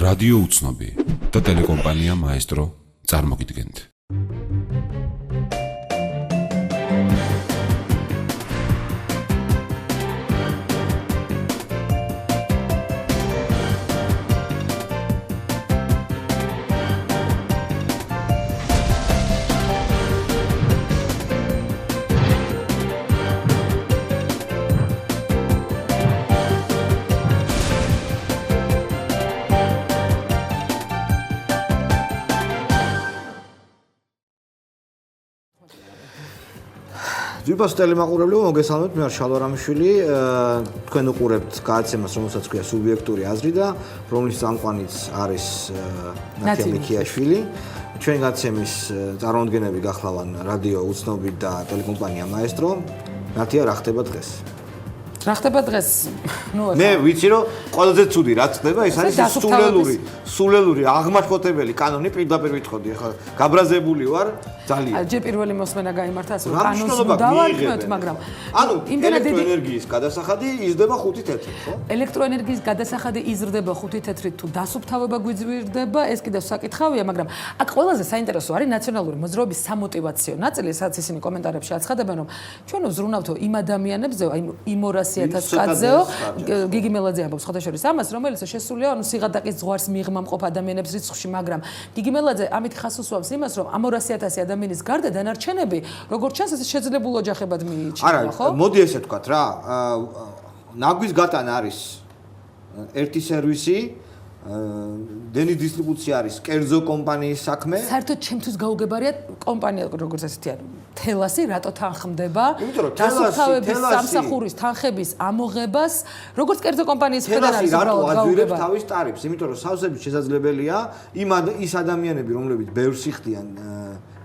რადიო უცნობი და ტელეკომპანია მაესტრო წარმოგიდგენთ. ძვირფას ტელემაყურებლებო, მოგესალმებით, მე ვარ შალვა რამიშვილი, თქვენ უყურებთ გადაცემას, რომელსაც ქვია სუბიექტური აზრი და რომლის წამყვანიც არის ნათია მიქიაშვილი. ჩვენი გადაცემის წარმოადგენლები გახლავან რადიო უცნობი და ტელეკომპანია მაესტრო. ნათია, რა ხდება დღეს? რა ხდება დღეს? მე ვიცი რომ ყველაზე ცუდი რაც ხდება ეს არის სულელური აღმაშფოთებელი კანონი პირდაპირ ვიტყოდი ახლა გაბრაზებული ვარ ძალიან ჯერ პირველი მოსმენა გაიმართა ასე კანონს დავარქმევთ მაგრამ ანუ ელექტროენერგიის გადასახადი იზრდება 5 თეთრით ხო? ელექტროენერგიის გადასახადი იზრდება 5 თეთრით თუ დასუფთავება გვიძვირდება ეს კიდევ საკითხავია მაგრამ აქ ყველაზე საინტერესო არის ნაციონალური მოძრაობის სამოტივაციო ნაწილი სადაც ისინი კომენტარებში აცხადებენ რომ ჩვენ ვზრუნავთო იმ ადამიანებზე აი იმ 200,000 კაცზეო გიგი მელაძე ამბობს ხოთაშორის ამას რომელიც შესულია ანუ სიღატაკის ზღვარს მიღმა მყოფ ადამიანებს რიცხვში მაგრამ გიგი მელაძე ამით ხას უსვამს იმას რომ ამ 200,000 ადამიანის გარდა დანარჩენები როგორც ჩანს ეს შეძლებულ ოჯახებად მიიჩნევა ხო? არა მოდი ესე ვთქვათ რა ნაგვის გატანა არის ერთი სერვისი დენის დისტრიბუცია არის კერძო კომპანიის საქმე. საერთოდ ჩემთვის გაუგებარია კომპანია როგორც ესეთი თელასი რატო თანხმდება დასუფთავების სამსახურის თანხების ამოღებას როგორც კერძო კომპანიის მხრიდან არის უბრალოდ გაუგებარია. თავის ტარიფს, იმიტომ რომ სავსებით შესაძლებელია ის ადამიანები რომლებიც ბევრს იხდიან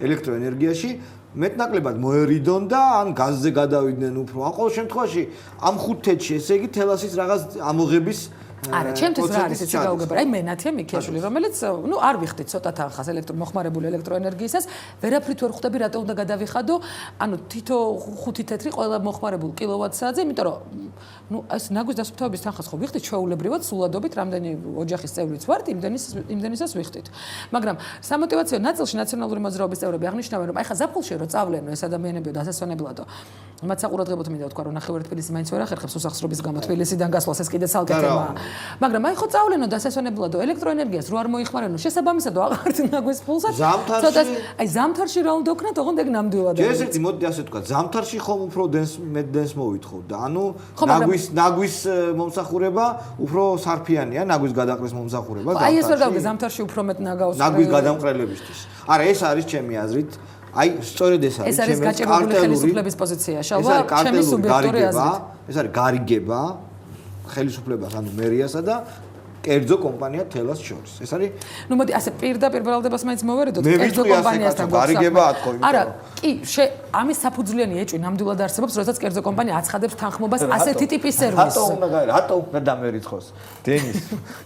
ელექტროენერგიაში მეტნაკლებად მოერიდონ და ან გაზზე გადავიდნენ უფრო. ან ყოველ შემთხვევაში ამ 5 თეთრში ესე იგი თელასის რაღაც ამოღების არა, ჩემთვის რა არის ესე გაუგებარია. აი მე ნათია მიქიაშვილი, რომელიც ნუ არ ვიხდი ცოტა თანხას მოხმარებული ელექტროენერგიისას, ვერაფრით ვერ ხვდები რატო უნდა გადავიხადო, ანუ თითო 5 თეთრი ყველა მოხმარებულ კილოვატ-საათზე, იმიტომ რომ ნუ ეს ნაგვის დასუფთავების თანხას ხო ვიხდით ჩვეულებრივად სულადობით, რამდენი ოჯახის წევრიც ვართ, იმდენისას ვიხდით. მაგრამ სამოტივაციო ნაწილში ნაციონალური მოძრაობის წევრები აღნიშნავენ, რომ აი ხა ზაფხულში რო წავლენო ეს ადამიანები დასასვენებლადო. მათ საყურადღებოდ მინდა ვთქვა, რომ ნახევარი თბილისი მაინც ვერ ახერხებს უსახსრობის გამო თბილისიდან გასვლას ეს კიდე ცალკე თემაა. მაგრამ აი ხო წავლენო დასასვენებლადო ელექტროენერგიას რო არ მოიხმარენო შესაბამისად აღართ ნაგვის ფულსაც ცოტა აი ზამთარში რა უნდა ვქნათ ოღონდ ეგ ნამდვილად ეს ერთი მოდი ასე ვთქვა ზამთარში ხომ უფრო დენს მოვითხოვ და ანუ ნაგვის მომსახურება უფრო სარფიანია ნაგვის გადაყრის მომსახურება აი ეს ვერ გავიგე ზამთარში უფრო მეტ ნაგავს ნაგვის გადამყრელებისთვის არა ეს არის ჩემი აზრით აი სწორედ ეს არის ჩემი კარტელური ხელისუფლების პოზიცია შალვა ჩემი სუბიექტური აზრით ეს არის გარიგება ხელისუფლებას ანუ მერიასა და კერძო კომპანია თელას შორის. ეს არის ნუ მოდი ასე პირდაპირ ბრალდებას მაინც მოვერედოთ კერძო კომპანიასთან გარიგება ათქო იმიტომ არა კი ამის საფუძვლიანი ეჭვი ნამდვილად არსებობს როდესაც კერძო კომპანია აცხადებს თანხმობას ასეთი ტიპის სერვისს რატო უნდა დამერიცხოს დენის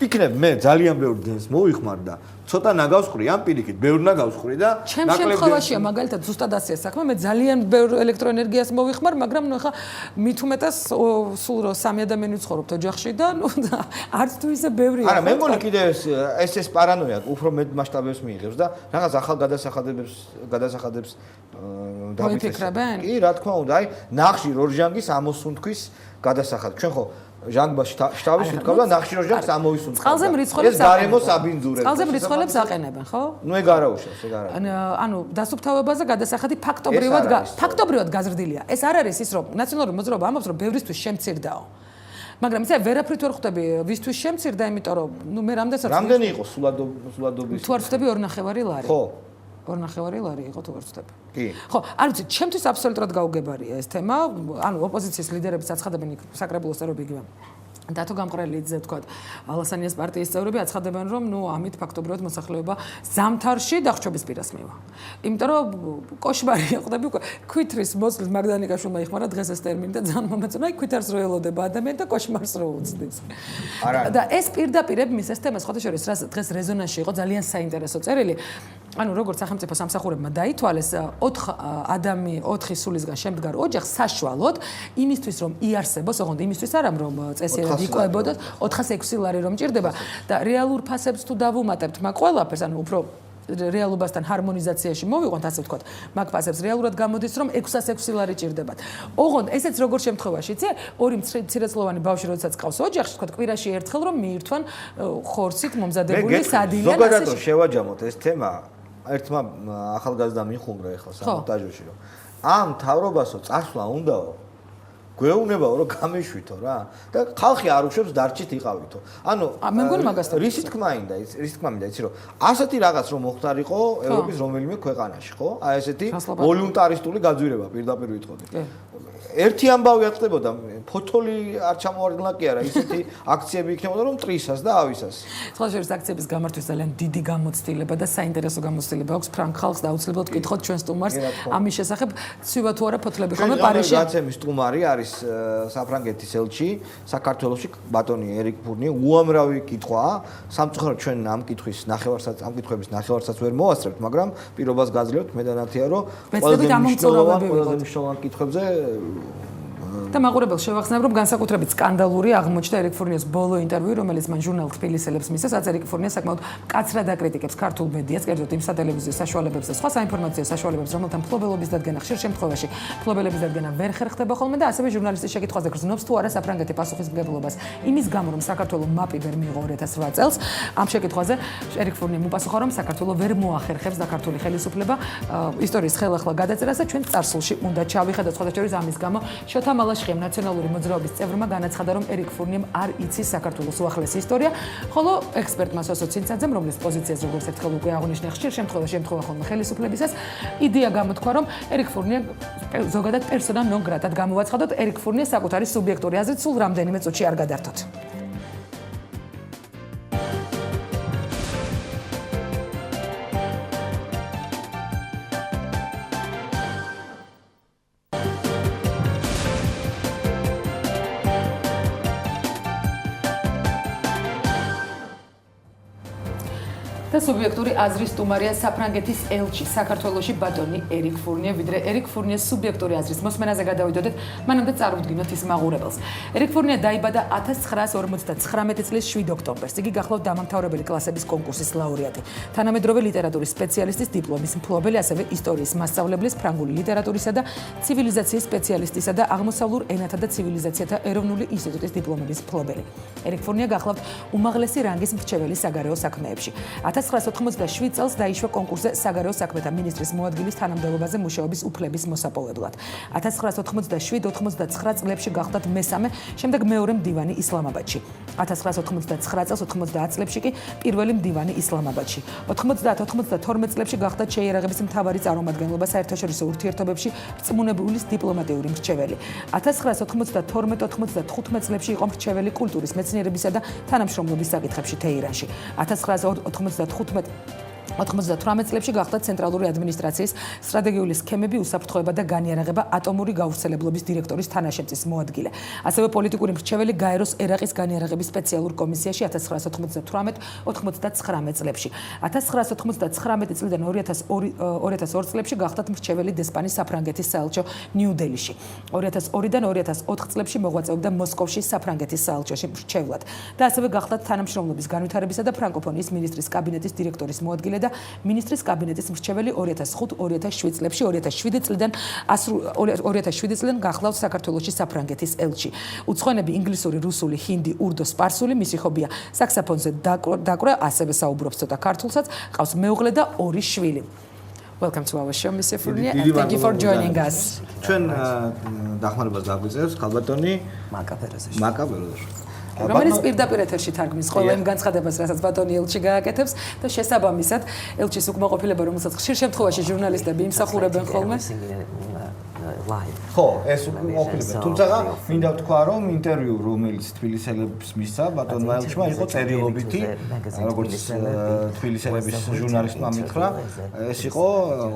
იქნებ მე ძალიან ბევრ დენს მოვიხმარ და ცოტა ნაგავს ხრი ამ პირიქით ბევრ ნაგავს ხრი და ჩემ შემთხვევაშია მაგალითად ზუსტად ასეა საქმე მე ძალიან ბევრ ელექტროენერგიას მოვიხმარ მაგრამ ნუ ხა მით უმეტეს სულ რო 3 ადამიანი ვცხოვრობთ ოჯახში და ნუ არც თუ ისე ბევრია არა მე მგონი კიდე ეს პარანოია უფრო მეტ მასშტაბებს მიიღებს და რაღაც ახალ გადასახადებს დავიფიქრებენ კი რა თქმა უნდა აი ნახშირ ორჟანგის ამოსუნთქვის გადასახადი ჩვენ ხო ჟანგბაში შტავის ვიტყავ და ნახშირ ორჟანგს ამოვისუნთქავ წყალზე მრიცხველებს ეს გარემო საბინძურებს წყალზე მრიცხველებს აყენებენ ხო ნუ ეგ არა უშავს ეგ არა ანუ დასუფთავებაზე გადასახადი ფაქტობრივად გაზრდილია ეს არ არის ის რომ ნაციონალური მოძრაობა ამბობს რომ ბევრისთვის შემცირდაო მაგრამ იცი ვერაფრით ვერ ხვდები ვისთვის შემცირდა იმიტომ რომ ნუ მე რამდენი იყო სულადობის თუ არ ხვდები 2.5 ლარი ხო 2.5 ლარი იყო თუ ვერ ხვდები კი ხო არ ვიცი ჩემთვის აბსოლუტურად გაუგებარია ეს თემა ანუ ოპოზიციის ლიდერებიც აცხადებენ საკრებულოს წევრები იგივე დათო გამყრელიძე თქვა ალასანიას პარტიის წევრები აცხადებენ რომ ნუ ამით ფაქტობრივად მოსახლეობა ზამთარში დახრჩობის პირას მივა. იმიტომ რომ კოშმარია ხვდები უკვე ქვითრის მოსლის მაგდანიკაშვილმა იხმარა დღეს ეს ტერმინი და ძალიან მომეწონა აი ქვითარს რო ელოდება ადამიანი და კოშმარს რო უძდის. და ეს პირდაპირ მის ეს თემას ხოთაშორის დღეს რეზონანსში იყო ძალიან საინტერესო წერილი ანუ როგორც სახელმწიფო სამსახურებმა დაითვალეს 4 სულისგან შემდგარ ოჯახს საშუალოდ იმისთვის რომ იარსებოს, ოღონდ იმისთვის არა რომ წესიერად იკვებოდოთ 406 ლარი რომ ჭირდება და რეალურ ფასებს თუ დავუმატებთ მაგ ყველაფერს, ანუ უფრო რეალობასთან ჰარმონიზაციაში მოვიყვანთ, ასე ვთქვათ, მაგ ფასებს რეალურად გამოდის რომ 606 ლარი ჭირდებათ. ოღონდ ესეც როგორ შემთხვევაში, იცი, ორი მცირეწლოვანი ბავშვი როდესაც ყავს ოჯახში, ვთქვათ, კვირაში ერთხელ რომ მიირთვან ხორცით მომზადებული სადილიან ასე. ზოგადად შევაჯამოთ ეს თემა. ერთმა ახალგაზრდამ მიხუმრა ახლა სამონტაჟოში რომ ამ თავრობასო წასვლა უნდაო გვეუბნებაო რომ გამეშვითო რა და ხალხი არ უშვებს დარჩით იყავითო ანუ მე მგონი მაგასთან რისი თქმა მინდა იცი რომ ასეთი რაღაც რომ მოხდარიყო ევროპის რომელიმე ქვეყანაში ხო აი ესეთი ვოლუნტარისტული გაძვირება პირდაპირ ვიტყოდი ერთი ამბავი აწდებოდა ფოთოლი არ ჩამოვარდნა კი არა ისეთი აქციები იქნებოდა რომ ტრისას და ავისას სხვა შორის აქციების გამართვის ძალიან დიდი გამოცდილება და საინტერესო გამოცდილება აქვს ფრანგ ხალხს და აუცილებლად ვკითხოთ ჩვენ სტუმარს ამის შესახებ ცვივა თუ არა ფოთლები ხოლმე პარიზში გაცემის სტუმარი არის საფრანგეთის ელჩი საქართველოში ბატონი ერიკ ფურნიე უამრავი კითხვაა სამწუხაროდ ჩვენ ამ კითხების ნახევარსაც ვერ მოვასწრებთ მაგრამ პირობას გაძლევთ მე დანათია რომ ყველაზე მნიშვნელოვანი კითხვებზე და მაყურებელს შევახსენებ რომ განსაკუთრებით სკანდალური აღმოჩნდა ერიკ ფურნიეს ბოლო ინტერვიუ რომელიც მან ჟურნალ თბილისელებს მისცა სადაც ერიკ ფურნია საკმაოდ კაცრად აკრიტიკებს ქართულ მედიას კერძოდ იმ სატელევიზიო საშუალებებს და სხვა საინფორმაციო საშუალებებს რომელთა მფლობელობის დადგენა ხშირ შემთხვევაში მფლობელობის დადგენა ვერ ხერხდება ხოლმე და ასევე ჟურნალისტის შეკითხვაზე გრძნობს თუ არა საფრანგეთი პასუხისმგებლობას იმის გამო რომ საქართველოს მაპი ვერ მიიღო 2008 წელს ამ შეკითხვაზე ერიკ ფურნიემ უპასუხა რომ საქართველოს ვერ მოახერხებს და ქართული ხელისუფლება ისტორიის ხელახლა გადაწერას და ჩვენ წარსულში უნდა ჩავიხედოთ სხვათა შორის ამის გამო შოთა მალაშხიამ ნაციონალური მოძრაობის წევრმა განაცხადა რომ ერიკ ფურნიემ არ იცის საქართველოს უახლესი ისტორია, ხოლო ექსპერტმა სოსო ცინცაძემ, რომლის პოზიციას როგორც ერთხელ უკვე აღნიშნე ხშირ შემთხვევაში ემთხვევა ხოლმე ხელისუფლებისას, იდეა გამოთქვა რომ ერიკ ფურნიე ზოგადად პერსონა ნონ გრატად გამოვაცხადოთ, ერიკ ფურნიე საკუთარი სუბიექტური აზრით სულ რამდენიმე წუთში არ გადართოთ. და სუბიექტური აზრის სტუმარია საფრანგეთის ელჩი საქართველოში ბატონი ერიკ ფურნიე, ვიდრე ერიკ ფურნიეს სუბიექტური აზრის მოსმენაზე გადავიდოდეთ, მანამდე წარუდგინოთ ის მაყურებელს. ერიკ ფურნიე დაიბადა 1959 წლის 7 ოქტომბერს. იგი გახლავთ დამამთავრებელი კლასების კონკურსის ლაურეატი, თანამედროვე ლიტერატურის სპეციალისტის დიპლომის მფლობელი, ასევე ისტორიის მასწავლებლის, ფრანგული ლიტერატურისა და ცივილიზაციის სპეციალისტისა და აღმოსავლურ ენათა და ცივილიზაციათა ეროვნული ინსტიტუტის დიპლომების მფლობელი. ერიკ ფურნიე გახლავთ უმაღლესი რანგის მრჩეველი საგარეო საქმეებში. 1987 წელს დაიშვა კონკურსზე საგარეო საქმეთა მინისტრის მოადგილის თანამდებობაზე მუშაობის უფლების მოსაპოვებლად. 1987-99 წლებში გახდათ მესამე, შემდეგ მეორე მდივანი ისლამაბადში. 1989 წელს 90 წლებში კი პირველი მდივანი ისლამაბადში. 90-92 წლებში გახდათ შეიარაღების მთავარი წარმომადგენლობა საერთაშორისო ურთიერთობებში რწმუნებულის დიპლომატიური მრჩეველი. 1992-95 წლებში იყო მრჩეველი კულტურის, მეცნიერებისა და თანამშრომლობის საკითხებში თეირანში. 1998 წლებში გახდა ცენტრალური ადმინისტრაციის სტრატეგიული სქემები, უსაფრთხოება და განიარაღება ატომური გავრცელებლობის დირექტორის თანაშემწის მოადგილე. ასევე პოლიტიკური მრჩეველი გაეროს ერაყის განიარაღების სპეციალურ კომისიაში 1998-99 წლებში. 1999 წლიდან 2002 წლებში გახდათ მრჩეველი დესპანის საფრანგეთის საელჩო ნიუ-დელიში. 2002-დან 2004 წლებში მოღვაწეობდა მოსკოვში საფრანგეთის საელჩოში მრჩევლად და ასევე გახდათ თანამშრომლობის განვითარებისა და ფრანკოფონიის მინისტრის კაბინეტის დირექტორის მოადგილე და მინისტრის კაბინეტის მრჩეველი 2005-2007 წლებში 2007 წლიდან გახლავთ საქართველოში საფრანგეთის ელჩი. უცხოენები ინგლისური, რუსული, ჰინდი, ურდო, სპარსული, მისი ჰობია საქსაფონზე დაკვრა, ასევე საუბრობს ცოტა ქართულსაც, ყავს მეუღლე და 2 შვილი. Welcome to our show, Mr. Fournier, and thank you for joining us. ჩვენ დახმარებას დაგვიწერს ქალბატონი მაკაბელოშ. რომელიც პირდაპირ ეთერში თარგმნის ყველა იმ განცხადებას, რასაც ბატონი ელჩი გააკეთებს და შესაბამისად ელჩის უკმაყოფილება, რომელსაც ხშირ შემთხვევაში ჟურნალისტები იმსახურებენ ხოლმე. ხო, ეს უკმაყოფილება. თუმცა მინდა ვთქვა, რომ ინტერვიუ, რომელიც თბილისელებს მისცა ბატონმა ელჩმა, იყო წერილობითი, როგორც თბილისელების ჟურნალისტმა მითხრა, ეს იყო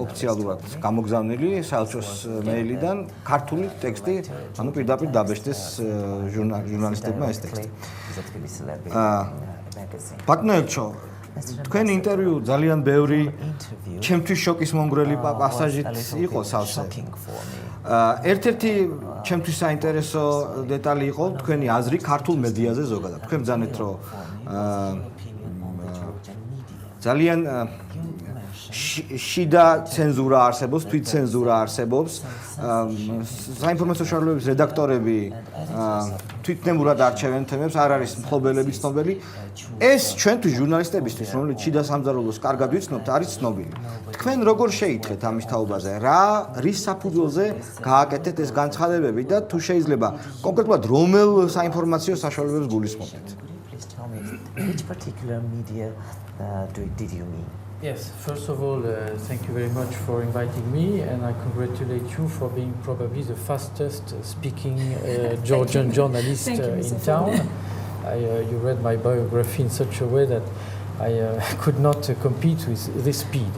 ოფიციალურად გამოგზავნილი საელჩოს მეილიდან ქართული ტექსტი, ანუ პირდაპირ დაბეჭდეს ჟურნალისტებმა ეს ტექსტი. ბატონო ელჩო, თქვენი ინტერვიუ ძალიან ბევრი ჩემთვის შოკის მომგვრელი პასაჟით იყო სავსე. ერთ-ერთი ჩემთვის საინტერესო დეტალი იყო თქვენი აზრი ქართულ მედიაზე ზოგადად. თქვენ ბრძანეთ, რომ ძალიან შიდა ცენზურა არსებობს, თვითცენზურა არსებობს. საინფორმაციო შრომების რედაქტორები თვითნებურად არჩევენ თემებს, არ არის მფლობელები ცნობილი. ეს ჩვენთვის ჟურნალისტებისთვის, რომელიც შიდა სამზარეულოს კარგად ვიცნობთ, არის ცნობილი. თქვენ როგორ შეიტყეთ ამის თაობაზე? რის საფუძველზე გააკეთეთ ეს განცხადებები და თუ შეიძლება კონკრეტულად რომელ საინფორმაციო საშუალებებს გულისხმობთ? Which particular media did you mean? Yes, first of all, thank you very much for inviting me, and I congratulate you for being probably the fastest speaking Georgian journalist in town. You read my biography in such a way that I could not compete with this speed.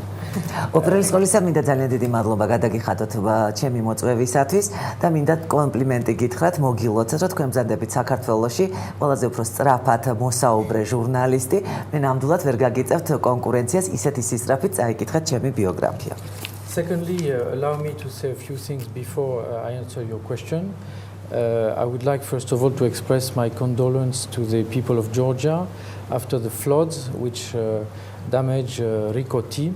უპირველეს ყოვლისა მინდა ძალიან დიდი მადლობა გადაგიხადოთ ჩემი მოწვევისათვის და მინდა კომპლიმენტი გითხრათ მოგილოცოთ რომ თქვენ ბრძანდებით საქართველოში ყველაზე უფრო სწრაფად მოსაუბრე ჟურნალისტი მე ნამდვილად ვერ გაგიწევთ კონკურენციას ისეთი სისწრაფით წაიკითხეთ ჩემი ბიოგრაფია. Secondly, allow me to say a few things before I answer your question. I would like first of all to express my condolence to the people of Georgia after the floods which damaged Rikoti.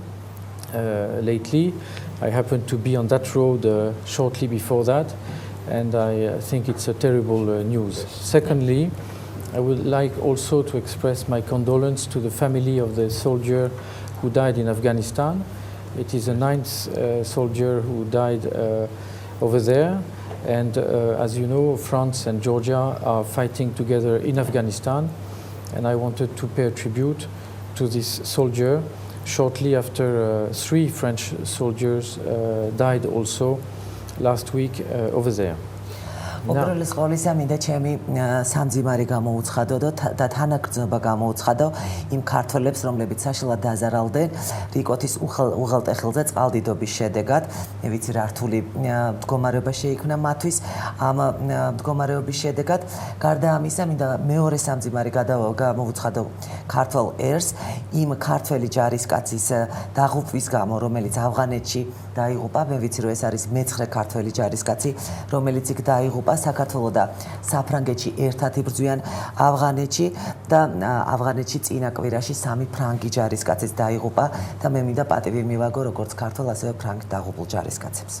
Lately, I happened to be on that road shortly before that, and I think it's a terrible news. Secondly, I would like also to express my condolence to the family of the soldier who died in Afghanistan. It is the 9th soldier who died over there, and as you know, France and Georgia are fighting together in Afghanistan, and I wanted to pay a tribute to this soldier. Shortly after 3 French soldiers died also last week over there. უპირველეს ყოვლისა მინდა ჩემი სამძიმარი გამოუცხადო და თანაგრძნობა გამოუცხადო იმ ქართველებს, რომლებიც საშინლად დაზარალდნენ რიკოთის უღელტეხილზე წყალდიდობის შედეგად. მე ვიცი რა რთული მდგომარეობა შეიქმნა მათთვის ამ მდგომარეობის შედეგად. გარდა ამისა, მინდა მეორე სამძიმარი გამოუცხადო ქართველ ერს, იმ ქართველი ჯარისკაცის დაღუპვის გამო, რომელიც ავღანეთში დაიღუპა. მე ვიცი რომ ეს არის მე-9 ქართველი ჯარისკაცი, რომელიც იქ დაიღუპა. საქართველოს და საფრანგეთში ერთად იბრძვიან ავღანეთში და ავღანეთში წინა კვირაში 3 ფრანგი ჯარისკაცის დაიღუპა და მე მინდა პატივი მივაგო როგორც ქართველ ასევე ფრანგ დაღუპულ ჯარისკაცებს.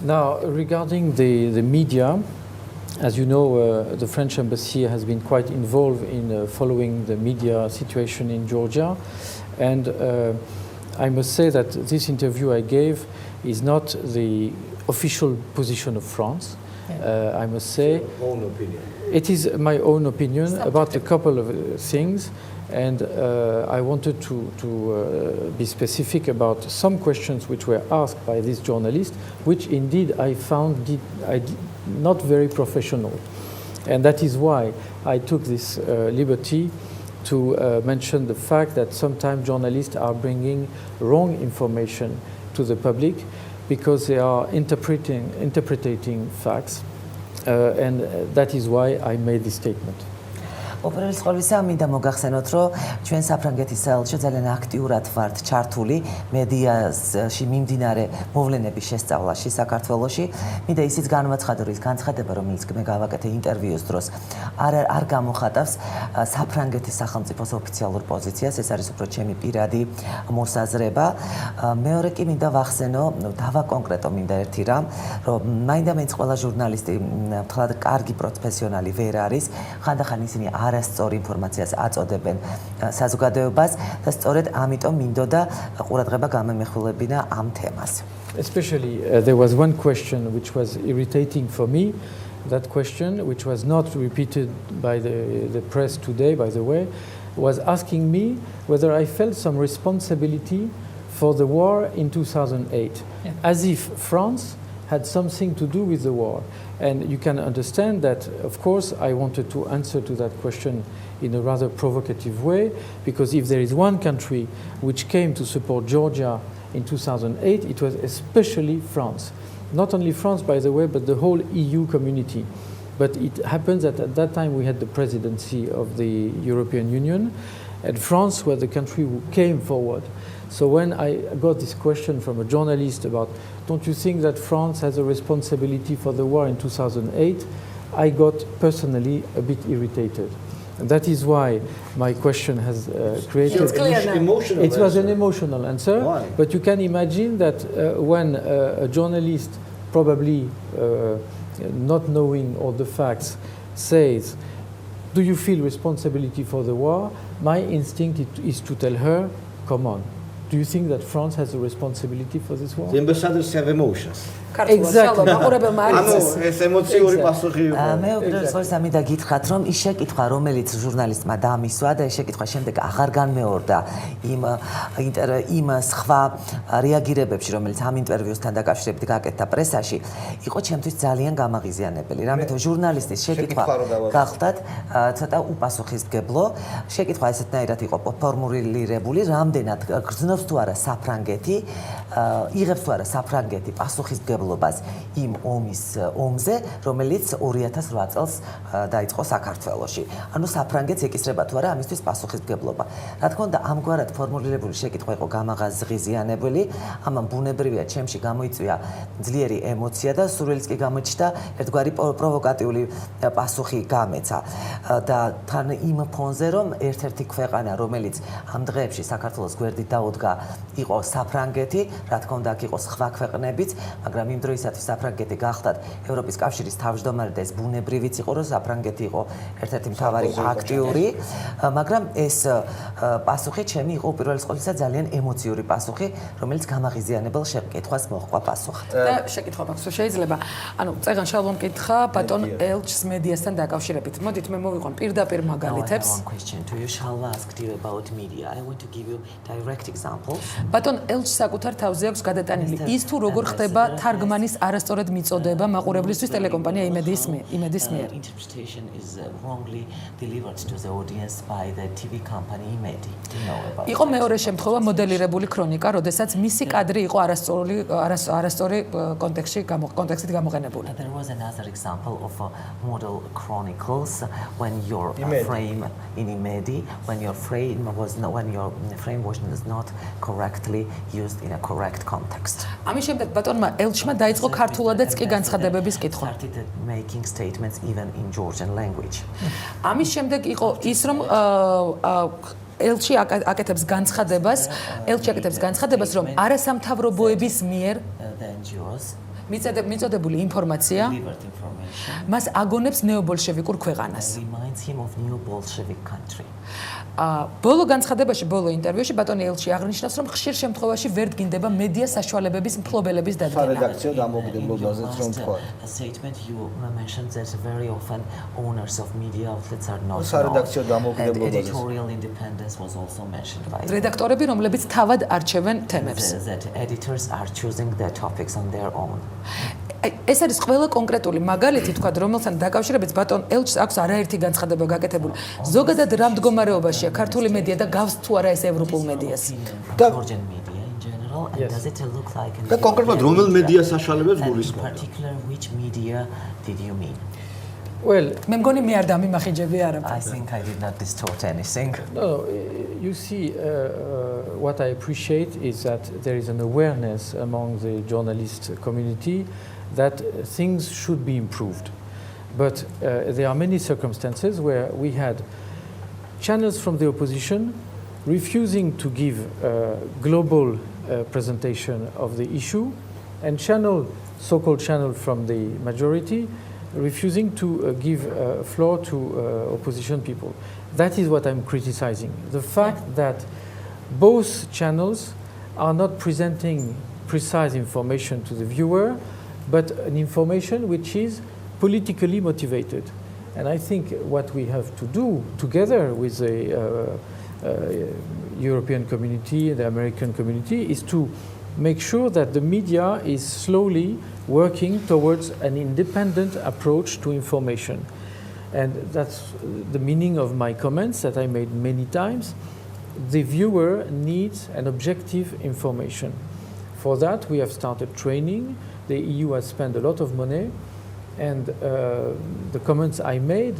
Now regarding the media, as you know, the French embassy has been quite involved in following the media situation in Georgia, and I must say that this interview I gave is not the official position of France. I must say, it is my own opinion about a couple of things, and I wanted to be specific about some questions which were asked by this journalist, which indeed I found not very professional, and that is why I took this liberty to mention the fact that sometimes journalists are bringing wrong information to the public because they are interpreting facts, and that is why I made this statement. უპირველეს ყოვლისა მინდა მოგახსენოთ, რომ ჩვენ საფრანგეთის საელჩო ძალიან აქტიურად ვართ ჩართული მედიაში მიმდინარე მოვლენების შესწავლაში საქართველოში. მინდა ისიც განვაცხადო, რომ ის განცხადება, რომელიც მე გავაკეთე ინტერვიუს დროს, არ გამოხატავს საფრანგეთის სახელმწიფოს ოფიციალურ პოზიციას, ეს არის უფრო ჩემი პირადი მოსაზრება. მეორე კი მინდა ვახსენო, დავაკონკრეტო მინდა ერთი რამ, რომ მაინდა-მაინც ყველა ჟურნალისტი მთლად კარგი პროფესიონალი ვერ არის, ხანდახან ისინი არასწორ ინფორმაციას აწოდებენ საზოგადოებას და სწორედ ამიტომ მინდოდა ყურადღება გამემეხვილებინა ამ თემას. Especially there was one question which was irritating for me. That question, which was not repeated by the press today, by the way, was asking me whether I felt some responsibility for the war in 2008, as if France had something to do with the war. And you can understand that, of course, I wanted to answer to that question in a rather provocative way, because if there is one country which came to support Georgia in 2008, it was especially France. Not only France, by the way, but the whole EU community. But it happens that at that time we had the presidency of the European Union, and France were the country who came forward. So when I got this question from a journalist about, don't you think that France has a responsibility for the war in 2008, I got personally a bit irritated. And that is why my question has created... It was an emotional answer. Why? But you can imagine that when a journalist, probably not knowing all the facts, says, do you feel responsibility for the war? My instinct is to tell her, come on. Do you think that France has a responsibility for this war? The ambassadors have emotions. Exactly. ეს ემოციური პასუხი იყო. მე უბრალოდ ხორს ამიდა გითხრათ, რომ ის შეკითხვა, რომელიც ჟურნალისტმა დაამისვა და ეს შეკითხვა შემდეგ აღარ განმეორდა იმ სხვა რეაგირებებში, რომელიც ამ ინტერვიუსთან დაკავშირებით გაკეთდა პრესაში, იყო ჩემთვის ძალიან გამაღიზიანებელი. რამეთო ჟურნალისტის შეკითხვა გახლდათ ცოტა უპასუხისმგებლო. შეკითხვა ესეთნაირად იყო ფორმულირებული, რამდენად გრძნობს თუ არა საფრანგეთი, იღებს თუ არა საფრანგეთი პასუხისმგებლობას იმ ომზე, რომელიც 2008 წელს დაიწყო საქართველოში. ანუ საფრანგეთს ეკისრება თუ არა ამისთვის პასუხისმგებლობა. რა თქმა უნდა, ამგვარად ფორმულირებული შეკითხვა იყო გამაღაზღიზიანებელი, ამან ბუნებრივია ჩემში გამოიწვია ძლიერი ემოცია და სურვილიც კი გამოჩნდა ერთგვარი პროვოკატიული პასუხი გამეცა. და თან იმ ფონზე, რომ ერთ-ერთი ქვეყანა, რომელიც ამ დღეებში საქართველოს გვერდით დაუდგა, იყო საფრანგეთი, რა თქმა უნდა, აქ იყო სხვა ქვეყნებიც, მაგრამ იმ დროისათვის საფრანგეთი გახლდათ ევროპის კავშირის თავმჯდომარე და ეს ბუნებრივიც იყო, რომ საფრანგეთი იყო ერთ-ერთი მთავარი აქტიური, მაგრამ ეს პასუხი ჩემი იყო უპირველეს ყოვლისა ძალიან ემოციური პასუხი, რომელიც გამაღიზიანებელ შეკითხვას მოჰყვა პასუხად. და შეკითხვა მაქვს, შეიძლება, ანუ წეგან შალვომ კითხა ბატონ ელჩს მედიასთან დაკავშირებით. მოდით მე მოვიყვან პირდაპირ მაგალითებს. ბატონ ელჩს საკუთარ თავზე აქვს გადატანილი ის თუ როგორ ხდება თარგმანის არასწორად მიწოდება მაყურებლისთვის ტელეკომპანია იმედის მიერ. იყო მეორე შემთხვევა მოდელირებული ქრონიკა, როდესაც მისი კადრი იყო არასწორი კონტექსტით გამოყენებული. There was another example of model chronicles when your frame in Imedi, when your frame was not correctly used in a correct context. ამის შემდეგ ბატონმა ელჩმა დაიწყო ქართულადაც კი განცხადებების კითხვა. Started making statements even in Georgian language. ამის შემდეგ იყო ის, რომ ელჩი აკეთებს განცხადებას, რომ არასამთავრობოების მიერ მიწოდებული ინფორმაცია მას აგონებს ნეობოლშევიკურ ქვეყანას. ბოლო განცხადებაში, ბოლო ინტერვიუში ბატონი ელჩი აღნიშნავს, რომ ხშირ შემთხვევაში ვერ დგინდება მედია საშუალებების მფლობელების დადგენა. სარედაქციო დამოუკიდებლობაზეც რომ თქვა. სარედაქციო დამოუკიდებლობაზეც. რედაქტორები, რომლებიც თავად არჩევენ თემებს. ეს არის ყველა კონკრეტული მაგალითი, თქვა, რომელთან დაკავშირებით ბატონ ელჩს აქვს არაერთი განცხადება გაკეთებული. ზოგადად რა მდგომარეობაშია ქართული მედია და გავს თუ არა ეს ევროპულ მედიას? და კონკრეტულად რომელ მედია საშუალებებს გულისხმობთ? Well, მე მგონი მე არ დამიმახინჯები არა. I think I did not distort anything. No, you see, what I appreciate is that there is an awareness among the journalist community that things should be improved. But there are many circumstances where we had channels from the opposition refusing to give a global presentation of the issue, and so-called channel from the majority refusing to give floor to opposition people. That is what I'm criticizing. The fact that both channels are not presenting precise information to the viewer, but an information which is politically motivated. And I think what we have to do together with the European community, the American community, is to make sure that the media is slowly working towards an independent approach to information. And that's the meaning of my comments that I made many times. The viewer needs an objective information. For that, we have started training. The EU has spent a lot of money. And the comments I made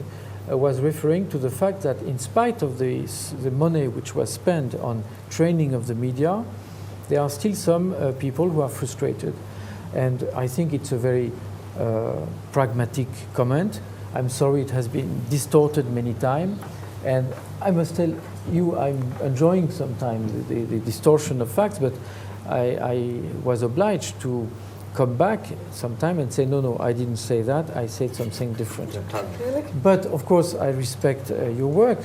was referring to the fact that in spite of the money which was spent on training of the media, there are still some people who are frustrated. And I think it's a very pragmatic comment. I'm sorry it has been distorted many times. And I must tell you, I'm enjoying sometimes the distortion of facts, but I was obliged to come back sometime and say, no, I didn't say that, I said something different. But of course, I respect your work.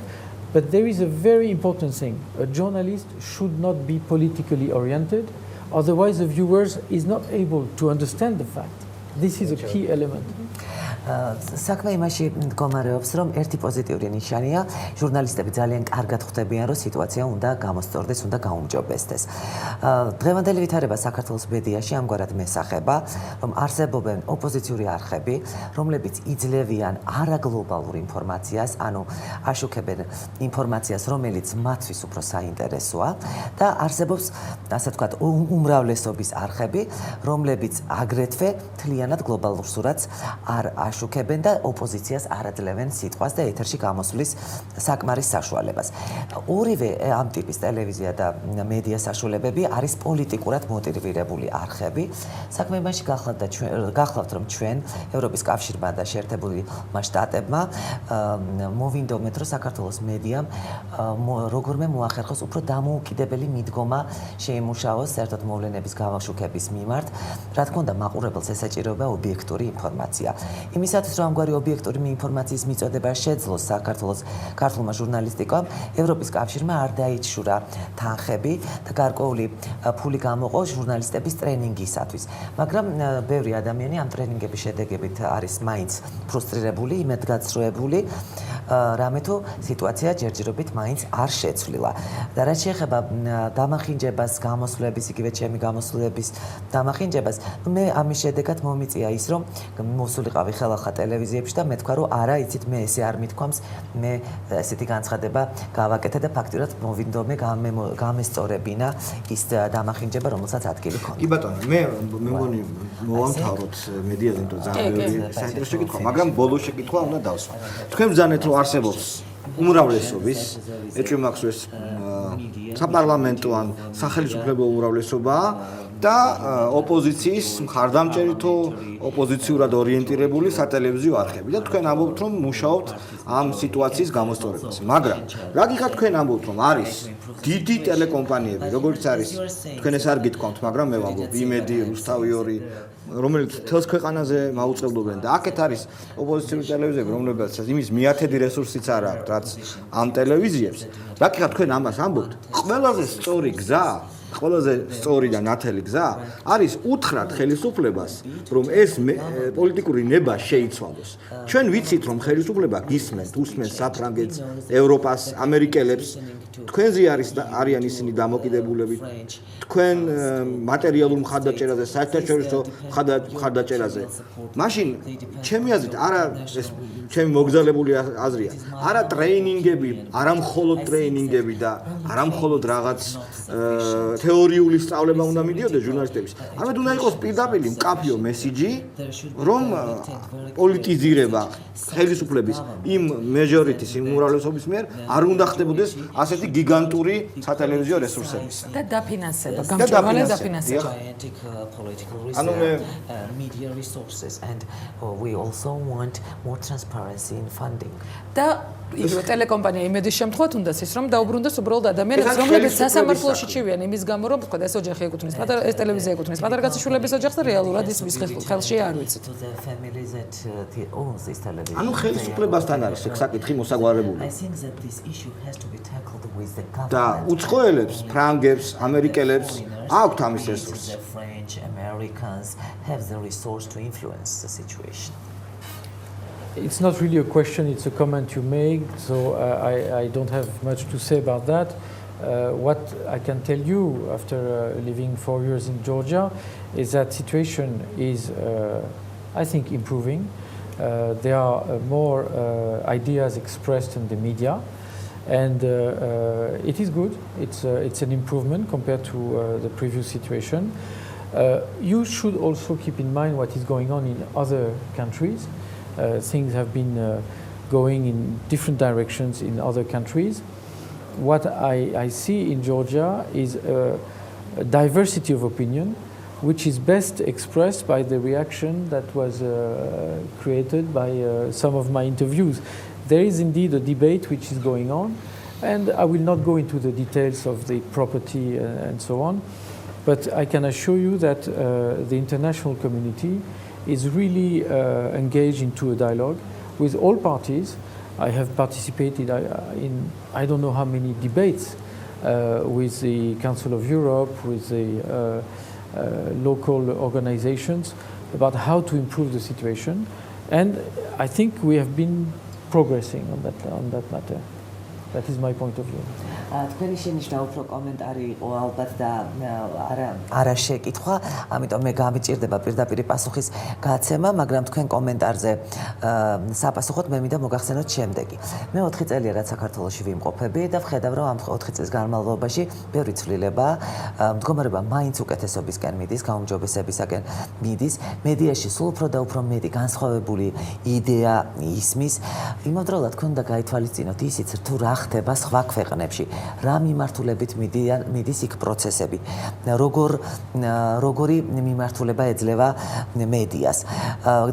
But there is a very important thing. A journalist should not be politically oriented, otherwise the viewers is not able to understand the fact. This is a key element. საქმე იმაში მდგომარეობს, რომ ერთი პოზიტიური ნიშანია, ჟურნალისტები ძალიან კარგად ხვდებიან, რომ სიტუაცია უნდა გამოსწორდეს, უნდა გაუმჯობესდეს. დღევანდელი ვითარება საქართველოს მედიაში ამგვარად მესახება, რომ არსებობენ ოპოზიციური არხები, რომლებიც იძლევიან არაგლობალურ ინფორმაციას, ანუ აშუქებენ ინფორმაციას, რომელიც მათთვის უფრო საინტერესოა და არსებობს, ასე ვთქვათ, უმრავლესობის არხები, რომლებიც აგრეთვე თლიანად გლობალურ სურათს არ აშუქებენ და ოპოზიციას არ აძლევენ სიტყვას და ეთერში გამოსვლის საკმარის საშუალებას. ორივე ამ ტიპის ტელევიზია და მედია საშუალებები არის პოლიტიკურად მოტივირებული არხები. საქმე იმაში გახლავთ, რომ ჩვენ ევროპის კავშირმა და შეერთებულმა შტატებმა მოვინდომეთ, რომ საქართველოს მედიამ როგორმე მოახერხოს უფრო დამოუკიდებელი მიდგომა შეიმუშაოს საერთოდ მოვლენების გამაშუქების მიმართ. რა თქმა უნდა, მაყურებელს ესაჭიროება ობიექტური ინფორმაცია. იმისათვის, რომ ამგვარი ობიექტური ინფორმაციის მიწოდება შეძლოს საქართველოს ქართულმა ჟურნალისტიკამ, ევროპის კავშირმა არ დაიჩურა თანხები და გარკვეული ფული გამოყო ჟურნალისტების ტრენინგისათვის. მაგრამ ბევრი ადამიანი ამ ტრენინგების შედეგებით არის მაინც ფრუსტრირებული, იმედგაცრუებული, რამე თუ სიტუაცია ჯერჯერობით მაინც არ შეცვლილა. და რაც შეეხება დამახინჯებას, გამოსვლების, იგივე ჩემი გამოსვლების დამახინჯებას, მე ამის შედეგად მომიწია ის, რომ მოსულიყავი ხელახლა ტელევიზიებში და მე თქვა, რომ არა, იცით, მე ესე არ მithქვამს, მე ესეთი განცხადება გავაკეთე და ფაქტიურად მოვინდომე გამესწორებინა ის დამახინჯება, რომელსაც ადგილი ქონდა. კი ბატონო, მე მგონი მოვამთავროთ მედიაზე, იმიტომ ძალიან ბევრი საინტერესო შეკითხვა, მაგრამ ბოლოს შეკითხვა უნდა დავსვა. თქვენ ბრძანეთ, რომ არსებობს უმრავლესობის, ეჭვი მაქვს ეს საპარლამენტო ან სახელმწიფო უმრავლესობა და ოპოზიციის მხარდამჭერითო ოპოზიციურად ორიენტირებული სატელევიზიო არხები და თქვენ ამბობთ, რომ მუშაობთ ამ სიტუაციის გამოსწორებაზე. მაგრამ რა გიხართ თქვენ ამბობთ, რომ არის დიდი ტელეკომპანიები, როგორც არის, თქვენ ეს არ გითქვამთ, მაგრამ მე ვამბობ, იმედი, რუსთავი 2, რომელიც თელს ქვეყანაზე მაუწყებლობენ და აქეთ არის ოპოზიციური ტელევიზიები, რომლებსაც იმის მიათედი რესურსიც არ აქვს, რაც ამ ტელევიზიებს. რა გიხართ თქვენ ამას ამბობთ? ყველაზე სწორი გზა, ყველაზე სწორი და ნათელი გზა არის უთხრათ ხელისუფლებას, რომ ეს პოლიტიკური ნება შეიცვალოს. ჩვენ ვიცით, რომ ხელისუფლება გისმენთ, უსმენს საფრანგეთს, ევროპას, ამერიკელებს. თქვენზე არიან ისინი დამოკიდებულები. თქვენ მატერიალურ მხარდაჭერაზე, საერთაშორისო მხარდაჭერაზე. მაშინ ჩემი აზრით, არა ეს ჩემი მოგზაურებული აზრია, არა ტრეინინგები, არა მხოლოდ ტრეინინგები და არა მხოლოდ რაღაც თეორიული სწავლება უნდა მიდიოდეს ჟურნალისტების. ამით უნდა იყოს პირდაპირ მკაფიო მესიჯი, რომ პოლიტიზირება ხელისუფლების იმ მეჟორიტის, იმ უმრავლესობის მიერ არ უნდა ხდებოდეს ასეთი გიგანტური სატელევიზიო რესურსების. და დაფინანსება, გამჭვირვალე დაფინანსება. ანუ მე media resources and we also want more transparency in funding. და იგივე ტელეკომპანია იმედის შემთხვევით უნდა ის რომ დაუბრუნდეს უბრალოდ ადამიანებს, რომლებიც სასამართლოში ჩივიან იმის გამო, რომ თქვა ეს ოჯახი ეკუთვნის, ეს ტელევიზია ეკუთვნის პატარგაციშვილების ოჯახს და რეალურად ის მის ხელში არ ვიცით. ანუ ხელისუფლებასთან არის ეს საკითხი მოსაგვარებული. I think that this issue has to be tackled with the government. და უცხოელებს, ფრანგებს, ამერიკელებს აქვთ ამის რესურსი. The French Americans have the resource to influence the situation. It's not really a question, it's a comment you make, so I don't have much to say about that. What I can tell you after living 4 years in Georgia is that situation is, I think, improving. There are more ideas expressed in the media, and it is good. It's an improvement compared to the previous situation. You should also keep in mind what is going on in other countries. Things have been going in different directions in other countries. What I see in Georgia is a diversity of opinion, which is best expressed by the reaction that was created by some of my interviews. There is indeed a debate which is going on, and I will not go into the details of the property and so on, but I can assure you that the international community is really engaged into a dialogue with all parties. I have participated in I don't know how many debates with the Council of Europe, with the local organizations about how to improve the situation, and I think we have been progressing on that matter. That is my point of view. თქვენი შენიშვნა უფრო კომენტარი იყო ალბათ და არა შეკითხვა, ამიტომ მე გამიჭირდება პირდაპირ პასუხის გაცემა, მაგრამ თქვენ კომენტარზე საპასუხოდ მე მინდა მოგახსენოთ შემდეგი. მე 4 წელია რაც საქართველოში ვიმყოფები და ვხედავ რომ ამ 4 წლის განმავლობაში ბევრი ცვლილება, მდგომარეობა მაინც უკეთესობისკენ მიდის, გაუმჯობესებისაკენ მიდის, მედიაში სულ უფრო და უფრო მეტი განსხვავებული იდეა ისმის. იმავდროულად ქონდა გაითვალისწინოთ ისიც თუ რა ხდება სხვა ქვეყნებში. რა მიმართულებით მიდის იქ პროცესები, როგორი მიმართულება ეძლევა მედიას.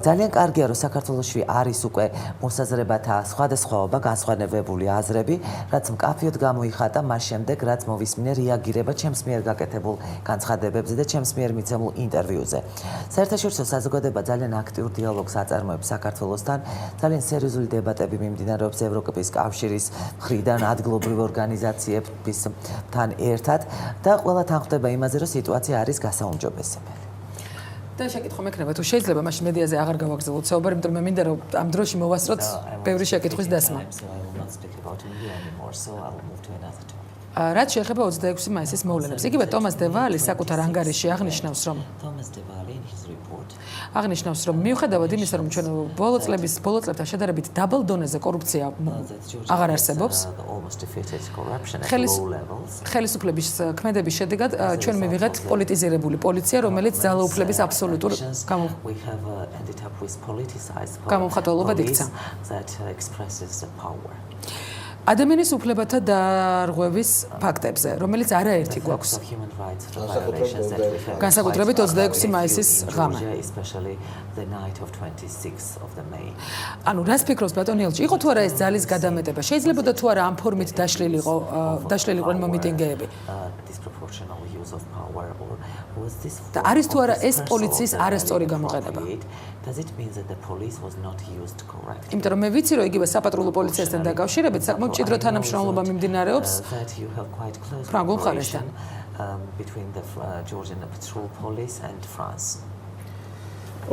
ძალიან კარგია რომ საქართველოში არის უკვე მოსაზრებათა სხვადასხვაობა, განსხვავებული აზრები, რაც მკაფიოდ გამოიხატა მას შემდეგ, რაც მოვისმინე რეაგირება ჩემს მიერ გაკეთებულ განცხადებებზე და ჩემს მიერ მიცემულ ინტერვიუზე. საერთაშორისო საზოგადოება ძალიან აქტიურ დიალოგს აწარმოებს საქართველოსთან, ძალიან სერიოზული დებატები მიმდინარეობს ევროპის კავშირის მხრიდან, ადგილობრივ ორგანიზაციებთან ერთად და ყველა თანხმდება იმაზე, რომ სიტუაცია არის გასაუმჯობესებელი. და შეკითხვა მექნება თუ შეიძლება მაშინ მედიაზე აღარ გავაგრძელოთ საუბარი, იმიტომ რომ მე მინდა რომ ამ დროში მოვასწროთ ბევრი შეკითხვის დასმა. რაც შეეხება 26 მაისის მოვლენებს. იგივე ტომას დე ვალი საკუთარ ანგარიში აღნიშნავს, რომ მიუხედავად იმისა, რომ ჩვენ ბოლო წლებთან შედარებით დაბალ დონეზე კორუფცია აღარ არსებობს, ხელისუფლების ქმედების შედეგად ჩვენ მივიღეთ პოლიტიზირებული პოლიცია, რომელიც ძალაუფლების აბსოლუტურ გამომხატველობად იქცა. ადამიანის უფლებათა დარღვევის ფაქტებზე, რომელიც არაერთი გვაქვს. განსაკუთრებით 26 მაისის ღამე. ანუ რას ფიქრობს ბატონი ელჩი? იყო თუ არა ეს ძალის გადამეტება? შეიძლებოდა თუ არა ამ ფორმით დაშლილიყო მომიტინგეები? და არის თუ არა ეს პოლიციის არასწორი გამოყენება? Does it mean that the police was not used correctly? იმიტომ რომ მე ვიცი რომ იგივე საპატრულო პოლიციასთან დაკავშირებით საკმაოდ მჭიდრო თანამშრომლობა მიმდინარეობს ფრანგულ მხარესთან. Between the Georgian patrol police and France.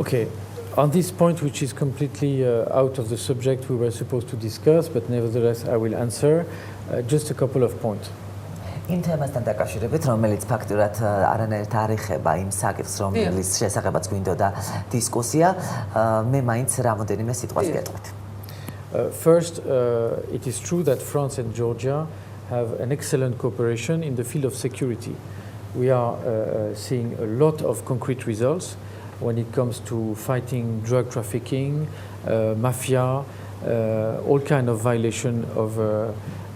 Okay, on this point which is completely out of the subject we were supposed to discuss, but nevertheless I will answer just a couple of points. იმ თემასთან დაკავშირებით, რომელიც ფაქტურად არანაირად არ ეხება იმ საკითხს, რომლის შესახებაც გვინდოდა დისკუსია, მე მაინც რამოდენიმე სიტყვას გეტყვით. First, it is true that France and Georgia have an excellent cooperation in the field of security. We are seeing a lot of concrete results when it comes to fighting drug trafficking, mafia, all kind of violation of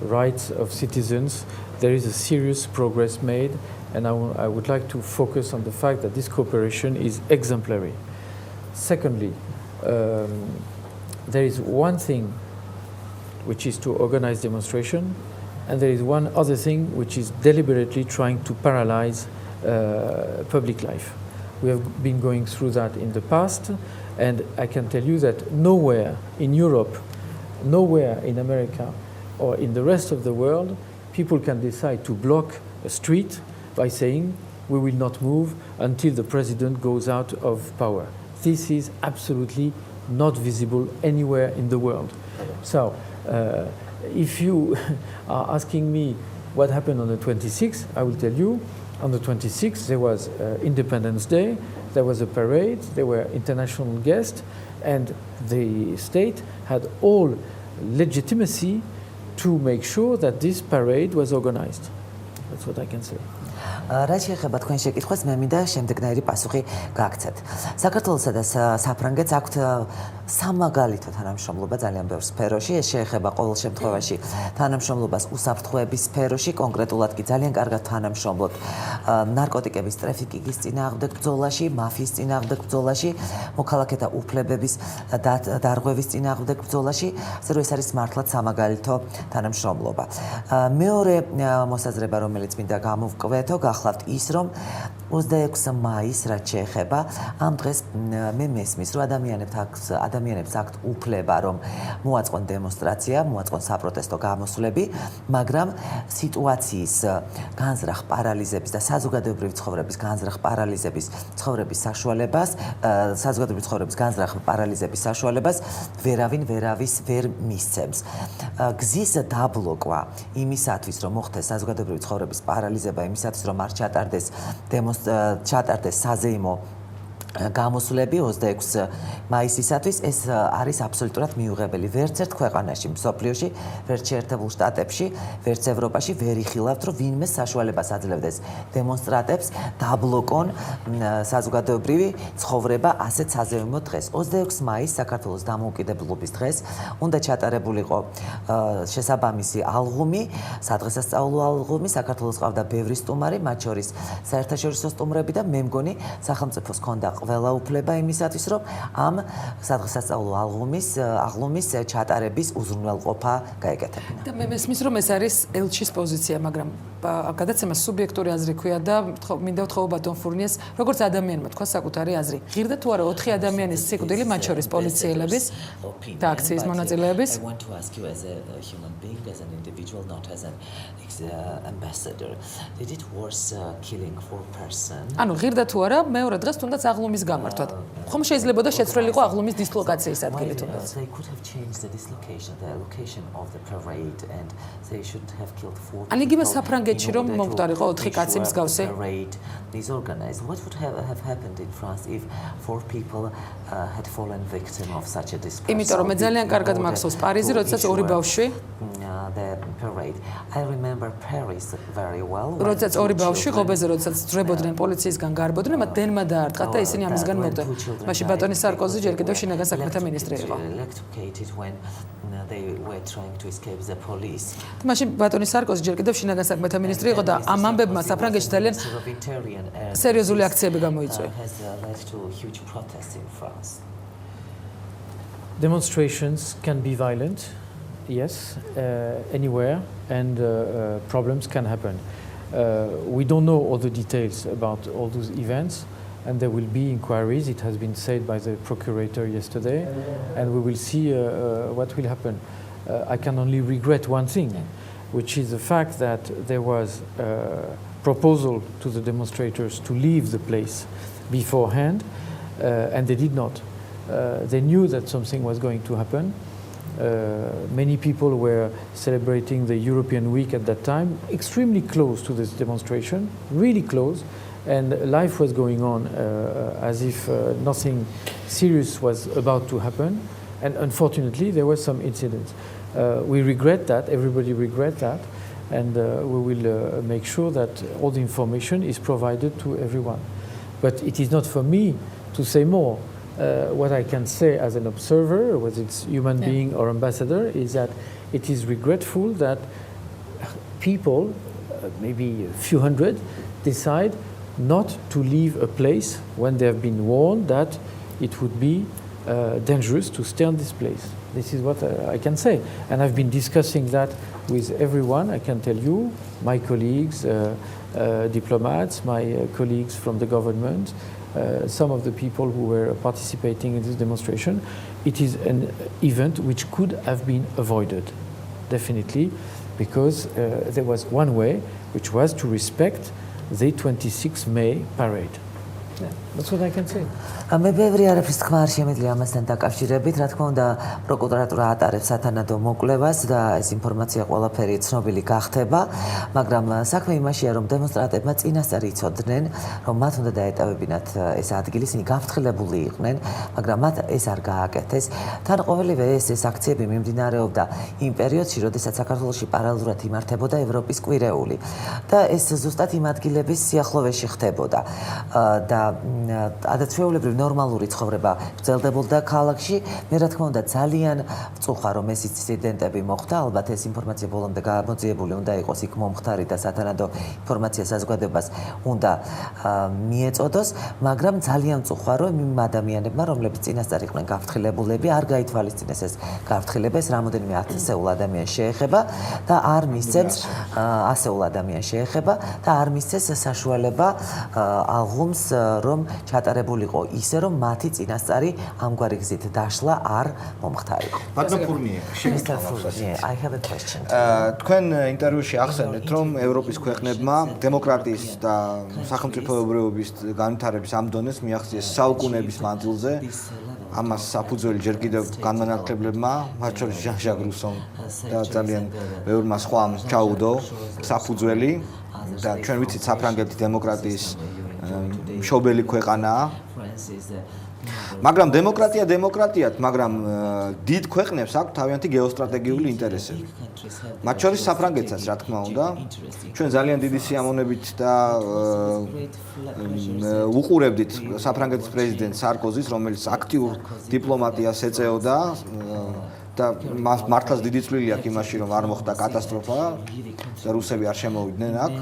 rights of citizens. There is a serious progress made, and I would like to focus on the fact that this cooperation is exemplary. Secondly, there is one thing which is to organize demonstration, and there is one other thing which is deliberately trying to paralyze public life. We have been going through that in the past, and I can tell you that nowhere in Europe, nowhere in America, or in the rest of the world, people can decide to block a street by saying we will not move until the president goes out of power. This is absolutely not visible anywhere in the world. So, if you are asking me what happened on the 26th, I will tell you on the 26th there was Independence Day, there was a parade, there were international guests, and the state had all legitimacy to make sure that this parade was organized. That's what I can say. რაც შეეხება თქვენ შეკითხვას, მე მინდა შემდეგნაირი პასუხი გაგცეთ. საქართველოსა და საფრანგეთს აქვთ სამაგალითო თანამშრომლობა ძალიან ბევრ სფეროში. ეს შეეხება ყოველ შემთხვევაში თანამშრომლობას უსაფრთხოების სფეროში, კონკრეტულად კი ძალიან კარგად თანამშრომლობთ ნარკოტიკების ტრაფიკინგის წინააღმდეგ ბრძოლაში, მაფიის წინააღმდეგ ბრძოლაში, მოქალაქეთა უფლებების დარღვევის წინააღმდეგ ბრძოლაში. ასე რომ ეს არის მართლაც სამაგალითო თანამშრომლობა. მეორე მოსაზრება, რომელიც მინდა გამოვკვეთო, გახლავთ ის, რომ 26 მაისს რაც შეეხება ამ დღეს მე მესმის, რომ ადამიანებს აქვთ უფლება, რომ მოაწყონ დემონსტრაცია, მოაწყონ საპროტესტო გამოსვლები, მაგრამ სიტუაციის განზრახ პარალიზების და საზოგადოებრივი ცხოვრების განზრახ პარალიზების ცხოვრების საშუალებას, საზოგადოებრივი ცხოვრების განზრახ პარალიზების საშუალებას ვერავის ვერ მისცემს. გზის დაბლოკვა იმისათვის, რომ მოხდეს საზოგადოებრივი ცხოვრების პარალიზება, იმისათვის, რომ არ ჩატარდეს საზეიმო გამოსვლები 26 მაისისათვის, ეს არის აბსოლუტურად მიუღებელი. ვერც ერთ ქვეყანაში, მსოფლიოში, ვერც შეერთებულ შტატებში, ვერც ევროპაში ვერ იხილავთ, რომ ვინმე საშუალებას აძლევდეს დემონსტრანტებს დაბლოკონ საზოგადოებრივი ცხოვრება ასეთ საზეიმო დღეს. 26 მაისს საქართველოს დამოუკიდებლობის დღეს უნდა ჩატარებულიყო შესაბამისი ალღუმი, სადღესასწაულო ალღუმი, საქართველოს ყავდა ბევრი სტუმარი, მათ შორის საერთაშორისო სტუმრები და მე მგონი სახელმწიფოს ჰქონდა ყველა უფლება იმისათვის, რომ ამ სადღესასწაულო აღლუმის ჩატარების უზრუნველყოფა გაეკეთებინა. და მე მესმის, რომ ეს არის ელჩის პოზიცია, მაგრამ გადაცემას სუბიექტური აზრი ქვია და მინდა ვთხოვო ბატონ ფურნიეს, როგორც ადამიანმა თქვა საკუთარი აზრი. ღირდა თუ არა 4 ადამიანის სიკვდილი, მათ შორის პოლიციელების და აქციის მონაწილეების? I want to ask you as a human being, as an individual, not as an ambassador. Did it worse killing 4 person? ანუ ღირდა თუ არა მეორე დღეს თუნდაც აღლუმის გამართვად. ხომ შეიძლებოდა შეცვლილიყო აღლუმის დისლოკაციის ადგილი თუნდაც. They could have changed the dislocation, the location of the parade, and they should have killed 4 people. ან იგივე საფრანგეთში რომ მომკვდარიყო 4 კაცი მსგავსი. Is organized. What would have happened in France if 4 people had fallen victim of such a dispersal? იმიტომ რომ მე ძალიან კარგად მახსოვს პარიზი, როდესაც ორი ბავშვი the parade. I remember Paris very well. როდესაც ორი ბავშვი ღობეზე როდესაც ძრებოდნენ პოლიციისგან გარბოდნენ, მათ დენმა დაარტყა და ისინი ამისგან მოვდნენ. მაშინ ბატონი სარკოზი ჯერ კიდევ შინაგან საქმეთა მინისტრი იყო. They were trying to escape the police. მაშინ ბატონი სარკოზი ჯერ კიდევ შინაგან საქმეთა მინისტრი იყო და ამ ამბებმა საფრანგეთში ძალიან სერიოზული აქციები გამოიწვია. Demonstrations can be violent, yes, anywhere, and problems can happen. We don't know all the details about all those events, and there will be inquiries. It has been said by the procurator yesterday, and we will see what will happen. I can only regret one thing, which is the fact that there was a proposal to the demonstrators to leave the place beforehand, and they did not. They knew that something was going to happen. Many people were celebrating the European week at that time, extremely close to this demonstration, really close, and life was going on as if nothing serious was about to happen. And unfortunately, there were some incidents. We regret that, everybody regrets that, and we will make sure that all the information is provided to everyone. But it is not for me to say more. What I can say as an observer, whether it's human being or ambassador, is that it is regretful that people, maybe a few hundred, decide not to leave a place when they have been warned that it would be dangerous to stay on this place. This is what I can say. And I've been discussing that with everyone, I can tell you, my colleagues, diplomats, my colleagues from the government, some of the people who were participating in this demonstration. It is an event which could have been avoided, definitely, because there was one way, which was to respect the 26 May parade. Yeah. That's what I can say. მე ბევრი არაფრის თქვა არ შემიძლია ამასთან დაკავშირებით, რა თქმა უნდა, პროკურატურა ატარებს სათანადო მოკვლევას და ეს ინფორმაცია ყველაფერი ცნობილი გახდება, მაგრამ საქმე იმაშია, რომ დემონსტრანტებმა წინასწარ იცოდნენ, რომ მათ უნდა დაეტოვებინათ ეს ადგილი, ისინი გაფრთხილებული იყვნენ, მაგრამ მათ ეს არ გააკეთეს. თან ყოველივე ეს აქციები მიმდინარეობდა იმ პერიოდში, როდესაც საქართველოში პარალელურად იმართებოდა ევროპის კვირეული და ეს ზუსტად იმ ადგილების სიახლოვეში ხდებოდა. და ადათვეულებრივ ნორმალური ცხოვრება გრძელდებოდა ქალაქში. მე რა თქმა უნდა ძალიან ვწუხა რომ ეს ინციდენტები მოხდა. ალბათ ეს ინფორმაცია ბოლომდე გამოძიებული უნდა იყოს იქ მომხდარი და სათანადო ინფორმაცია საზოგადოებას უნდა მიეწოდოს, მაგრამ ძალიან ვწუხა რომ იმ ადამიანებმა, რომლებიც წინასწარ იყვნენ გაფრთხილებულები, არ გაითვალისწინეს ეს გაფრთხილება, ეს რამოდენიმე ათასეულ ადამიანს შეეხება და არ მისცემს ასეულ ადამიანს შეეხება და არ მისცეს საშუალება ალღუმს რომ ჩატარებულიყო ისე რომ მათი წინასწარი ამგვარი გზით დაშლა არ მომხდარიყო. ბატონო ფურნიე, I have a question. თქვენ ინტერვიუში ახსენეთ, რომ ევროპის ქვეყნებმა დემოკრატიის და სახელმწიფოებრიობის განვითარების ამ დონეს მიაღწიეს საუკუნეების მანძილზე. ამას საფუძველი ჯერ კიდევ განმანათლებლებმა, მათ შორის ჟან-ჟაკ რუსომ და ძალიან ბევრმა სხვამ ჩაუდო საფუძველი და ჩვენ ვიცით საფრანგეთი დემოკრატიის მშობელი ქვეყანაა. მაგრამ დემოკრატიათ, მაგრამ დიდ ქვეყნებს აქვს თავიანთი გეოსტრატეგიული ინტერესები. მათ შორის საფრანგეთსაც, რა თქმა უნდა, ჩვენ ძალიან დიდი სიამოვნებით და უყურებდით საფრანგეთის პრეზიდენტ სარკოზის, რომელიც აქტიურ დიპლომატიას ეწეოდა და მართლაც დიდი წვლილი აქვს იმაში, რომ არ მოხდა კატასტროფა და რუსები არ შემოვიდნენ აქ.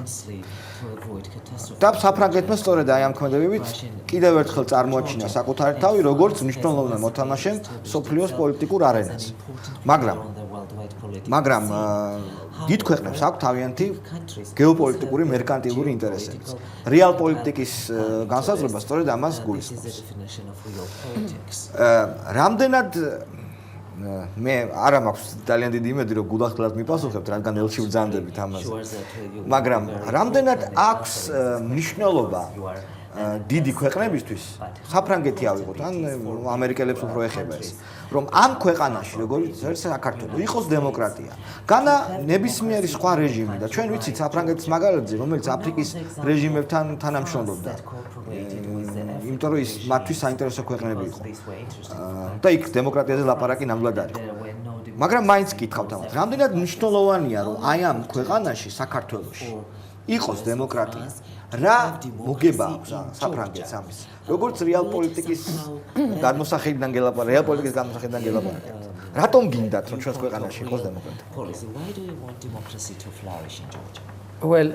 და საფრანგეთმა სწორედ აი ამ ქმედებებით კიდევ ერთხელ წარმოაჩინა საკუთარი თავი, როგორც მნიშვნელოვანი მოთამაშე სოფლიოს პოლიტიკურ არენაზე. მაგრამ დიდ ქვეყნებს აქვს თავიანთი გეოპოლიტიკური მერკანტილური ინტერესები. რეალ პოლიტიკის განსაზღვრება სწორედ ამას გულისხმობს. რამდენად მე არა მაქვს ძალიან დიდი იმედი რომ გულახდილად მიპასუხებთ, რადგან ელჩი ვძანდებით ამაზე. მაგრამ რამდენად აქვს მნიშვნელობა დიდი ქვეყნებისთვის, საფრანგეთი ავიღოთ, ან ამერიკელებს უფრო ეხება ეს, რომ ამ ქვეყანაში, როგორც საქართველო, იყოს დემოკრატია. განა ნებისმიერი სხვა რეჟიმი და ჩვენ ვიცით საფრანგეთის მაგალითზე, რომელიც აფრიკის რეჟიმებთან თანამშრომლობდა. იმიტომ რომ ის მათთვის საინტერესო ქვეყნები იყო. და იქ დემოკრატიაზე ლაპარაკი ნამდვილად არ იყო. მაგრამ მაინც გითხავთ ამათ, რამდენად მნიშვნელოვანია, რომ აი ამ ქვეყანაში, საქართველოში იყოს დემოკრატია. რა მოგება აქვს საფრანგეთს ამის? როგორც რეალ პოლიტიკის გადმოსახედიდან გელაპარაკებთ. რატომ გინდათ, რომ ჩვენს ქვეყანაში იყოს დემოკრატია? Well,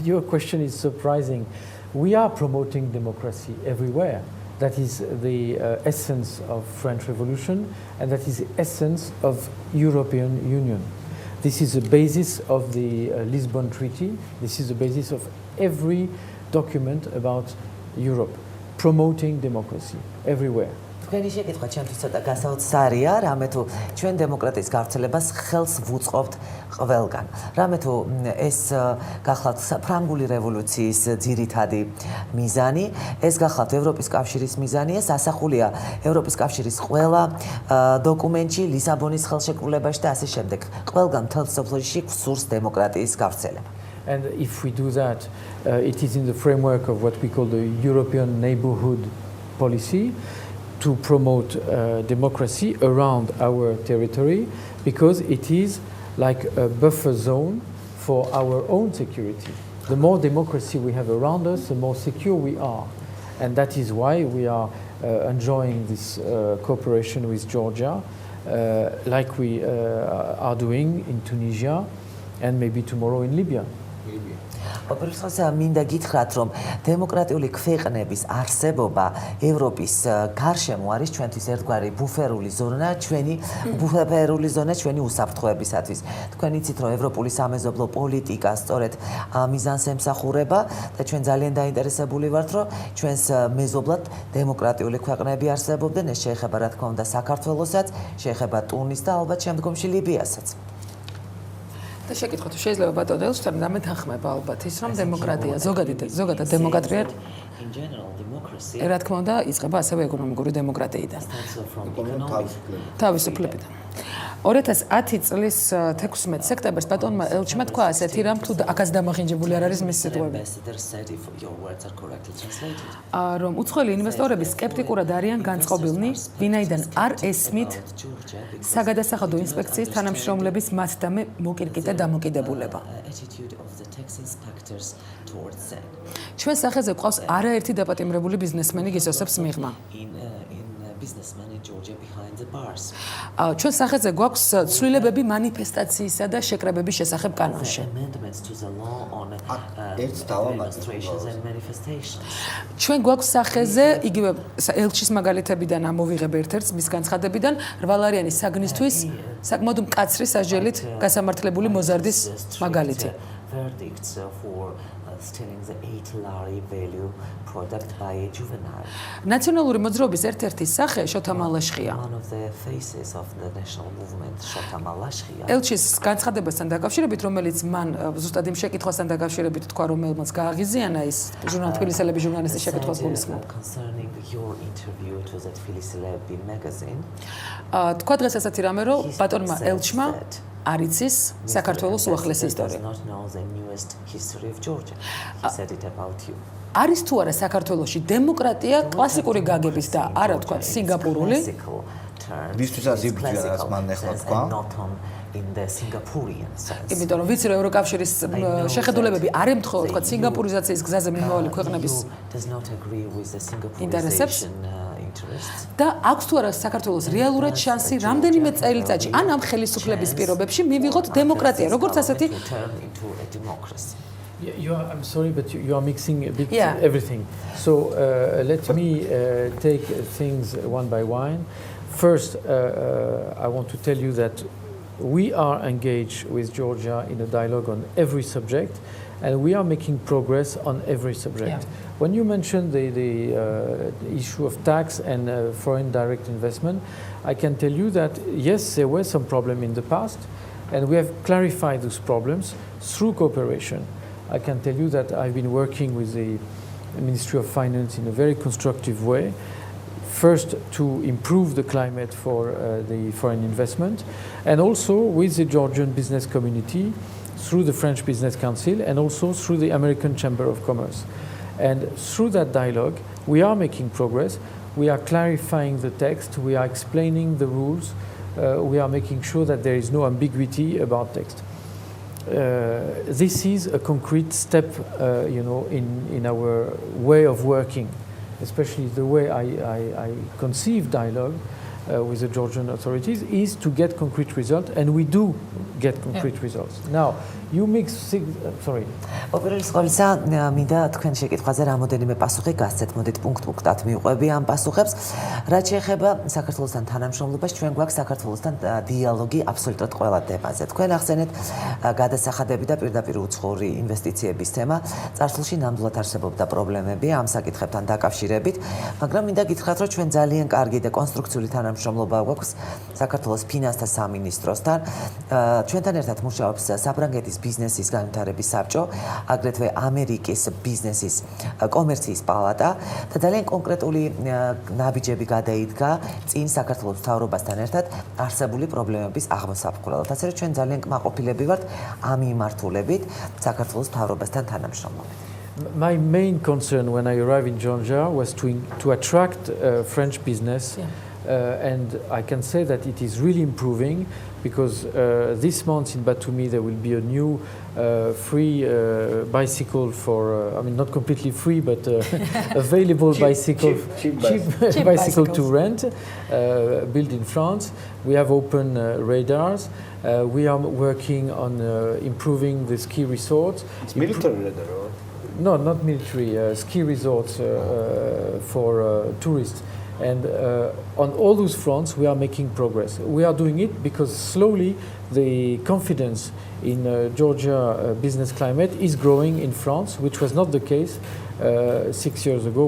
your question is surprising. We are promoting democracy everywhere. That is the essence of French Revolution, and that is the essence of European Union. This is the basis of the Lisbon Treaty. This is the basis of every document about Europe, promoting democracy everywhere. თქვენი შეკითხვა ჩემთვის ცოტა გასაოცარია, რამე თუ ჩვენ დემოკრატიის გავრცელებას ხელს ვუწყობთ ყველგან. რამე თუ ეს გახლავთ ფრანგული რევოლუციის ძირითადი მიზანი, ეს გახლავთ ევროპის კავშირის მიზანი, ეს ასახულია ევროპის კავშირის ყველა დოკუმენტში, ლისაბონის ხელშეკრულებაში და ასე შემდეგ. ყველგან მთელ სოფლიოში გვსურს დემოკრატიის გავრცელება. And if we do that, it is in the framework of what we call the European Neighbourhood Policy, to promote democracy around our territory, because it is like a buffer zone for our own security. The more democracy we have around us, the more secure we are. And that is why we are enjoying this cooperation with Georgia, like we are doing in Tunisia and maybe tomorrow in Libya. Ოპერაციის მინდა გითხრათ, რომ დემოკრატიული ქვეყნების არსებობა ევროპის გარშემო არის ჩვენთვის ერთგვარი ბუფერული ზონა, ჩვენი უსაფრთხოებისათვის. თქვენ იცით, რომ ევროპული სამეზობლო პოლიტიკა სწორედ მიზანს ემსახურება და ჩვენ ძალიან დაინტერესებული ვართ, რომ ჩვენს მეზობლად დემოკრატიული ქვეყნები არსებობდნენ. ეს შეეხება, რა თქმა უნდა, საქართველოსაც, შეეხება ტუნის და ალბათ შემდგომში ლიბიასაც. და შეკითხვა თუ შეიძლება ბატონო ელჩთან დამეთანხმება ალბათ ის რომ დემოკრატია ზოგადად დემოკრატია in general democracy რა თქმა უნდა იწყება ასევე ეკონომიკური დემოკრატიიდან თავისუფლებიდან 2010 წლის 16 სექტემბერს ბატონმა ელჩმა თქვა ასეთი რამ თუ აქაც დამახინჯებული არ არის მის სიტყვები რომ უცხოელი ინვესტორები სკეპტიკურად არიან განწყობილნი ვინაიდან არ ესმით საგადასახადო ინსპექციის თანამშრომლების მასდამე მოკირკიტე დამოკიდებულება ჩვენ სახეზე ყავს არაერთი დაპატიმრებული ბიზნესმენი გისოსებს მიღმა businessman in Georgia behind the bars. ჩვენ სახეზე გვაქვს ცვლილებები მანიფესტაციისა და შეკრებების შესახებ კანონში. ჩვენ გვაქვს სახეზე იგივე ელჩის მაგალითებიდან ამოვიღებ ერთ-ერთს მის განცხადებიდან 8 ლარიანი საგნისთვის საკმაოდ მკაცრი სასჯელით გასამართლებული მოზარდის მაგალითი. Verdicts for stealing the 8 lari value product by a juvenile. Naționaluri მოძრაობის ერთ-ერთი სახე შოთა მალაშხია. One of the faces of the national movement შოთა მალაშხია. ელჩის განცხადებასთან დაკავშირებით, რომელიც მან ზუსტად იმ შეკითხვასთან დაკავშირებით თქვა, რომელმაც გააღიზიანა ის თბილისელები ჟურნალისტის შეკითხვას გულისხმობ. Concerning your interview to the Tbilisi magazine. თქვა დღეს ასეთი რამე, რომ ბატონმა ელჩმა არ იცის საქართველოს უახლესი ისტორია. არის თუ არა საქართველოში დემოკრატია კლასიკური გაგების და არა თქვა სინგაპურული? ვისთვისაც იბრძვია რაც მან ახლა თქვა. იმიტომ რომ ვიცი რომ ევროკავშირის შეხედულებები არ ემთხოვა თქვა სინგაპურიზაციის გზაზე მიმავალი ქვეყნების ინტერესებს. და აქვს თუ არა საქართველოს რეალურად შანსი რამდენიმე წელიწადში ან ამ ხელისუფლების პირობებში მივიღოთ დემოკრატია როგორც ასეთი I'm sorry but you are mixing a bit everything so let me take things one by one first I want to tell you that we are engaged with Georgia in a dialogue on every subject and we are making progress on every subject. When you mentioned the issue of tax and foreign direct investment, I can tell you that yes, there were some problems in the past, and we have clarified those problems through cooperation. I can tell you that I've been working with the Ministry of Finance in a very constructive way. First, to improve the climate for the foreign investment, and also with the Georgian business community through the French Business Council and also through the American Chamber of Commerce. And through that dialogue, we are making progress. We are clarifying the text. We are explaining the rules. We are making sure that there is no ambiguity about text. This is a concrete step, in our way of working, especially the way I conceive dialogue with the Georgian authorities is to get concrete results, and we do get concrete results. Now, you mix sorry. ოპერალის ყოლისა მინდა თქვენ შეკითხვაზე რამოდენიმე პასუხი გასცეთ, მოდით პუნქტ-პუნქტად მივყვები ამ პასუხებს. რაც შეეხება საქართველოსთან თანამშრომლობას, ჩვენ გვაქვს საქართველოსთან დიალოგი აბსოლუტურად ყველა თემაზე. თქვენ ახსენეთ გადასახადები და პირდაპირ უცხოური ინვესტიციების თემა. წარსულში ნამდვილად არსებობდა პრობლემები ამ საკითხებთან დაკავშირებით, მაგრამ მინდა გითხრათ, რომ ჩვენ ძალიან კარგი და კონსტრუქციული თანამშრომლობა გვაქვს საქართველოს ფინანსთა სამინისტროსთან. ჩვენთან ერთად მუშაობს საფრანგეთის ბიზნესის განვითარების საბჭო, აგრეთვე ამერიკის ბიზნესის კომერციის პალატა და ძალიან კონკრეტული ნაბიჯები გადაიდგა წინ საქართველოს მთავრობასთან ერთად არსებული პრობლემების აღმოსაფხვრელად. ასე რომ ჩვენ ძალიან კმაყოფილები ვართ ამ მიმართულებით საქართველოს მთავრობასთან თანამშრომლობით. My main concern when I arrived in Georgia was to attract French business. And I can say that it is really improving because this month in Batumi there will be a new free bicycle for, not completely free but available bicycle, cheap bicycle to rent, built in France. We have open radars. We are working on improving the ski resorts. It's military radar, or? No, not military. Ski resorts for tourists. And on all those fronts, we are making progress. We are doing it because slowly the confidence in Georgia business climate is growing in France, which was not the case 6 years ago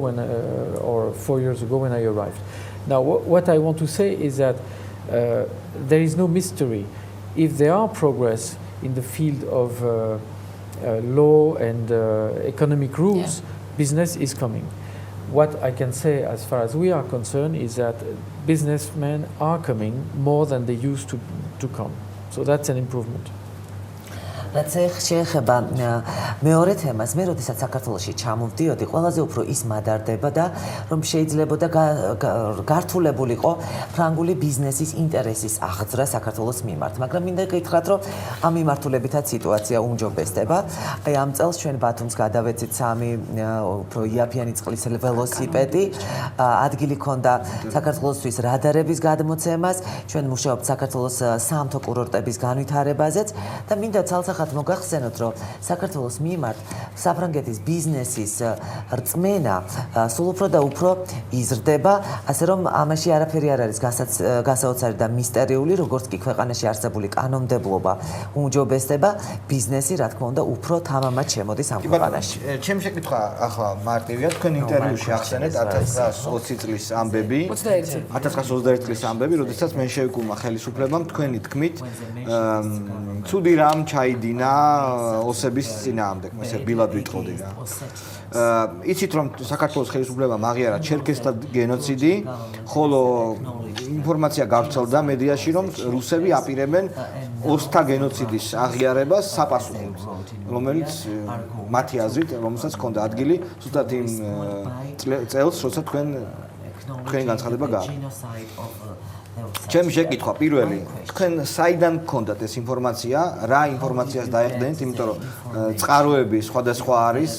or 4 years ago when I arrived. Now, what I want to say is that there is no mystery. If there are progress in the field of law and economic rules, business is coming. What I can say as far as we are concerned is that businessmen are coming more than they used to come. So that's an improvement. რაც შეეხება მეორე თემას, მე როდესაც საქართველოში ჩამოვდიოდი, ყველაზე უფრო ის მადარდება და რომ შეიძლებოდა გართულებულიყო ფრანგული ბიზნესის ინტერესის აღძრა საქართველოს მიმართ, მაგრამ მინდა გითხრათ, რომ ამ მიმართულებითაც სიტუაცია უმჯობესდება. აი ამ წელს ჩვენ ბათუმს გადავეცით 3 უფრო იაფიანი წყლის ველოსიპედი, ადგილი ქონდა საქართველოსთვის რადარების გადმოცემას, ჩვენ მუშაობთ საქართველოს საამთო კურორტების განვითარებაზეც და მინდა ცალსახად მოგახსენოთ, რომ საქართველოს მიმართ საფრანგეთის ბიზნესის რწმენა სულ უფრო და უფრო იზრდება, ასე რომ ამაში არაფერი არ არის გასაოცარი და მისტერიული, როგორც კი ქვეყანაში არსებული კანონმდებლობა უმჯობესდება, ბიზნესი, რა თქმა უნდა, უფრო თამამად შემოდის ამ ქვეყანაში. ჩემი შეკითხვა ახლა მარტივია, თქვენ ინტერვიუში ახსენეთ 1920 წლის ამბები, 1921 წლის ამბები, როდესაც მენშევიკურმა ხელისუფლებამ თქვენი თქმით ცუდი რამ ჩაიდინა ოსების წინააღმდეგ, ესე ბილად ვიტყოდი რა. იცით რომ საქართველოს ხელისუფლებამ აღიარა ჩერქესთა გენოციდი, ხოლო ინფორმაცია გავრცელდა მედიაში, რომ რუსები აპირებენ ოსთა გენოციდის აღიარებას საპასუხოდ, რომელიც მათი აზრით, რომელსაც ჰქონდა ადგილი ზუსტად იმ წელს, როცა თქვენი განცხადება გააკეთა. ჩემი შეკითხვა პირველი, თქვენ საიდან გქონდათ ეს ინფორმაცია, რა ინფორმაციას დაეყრდენთ, იმიტომ რომ წყაროები სხვადასხვა არის,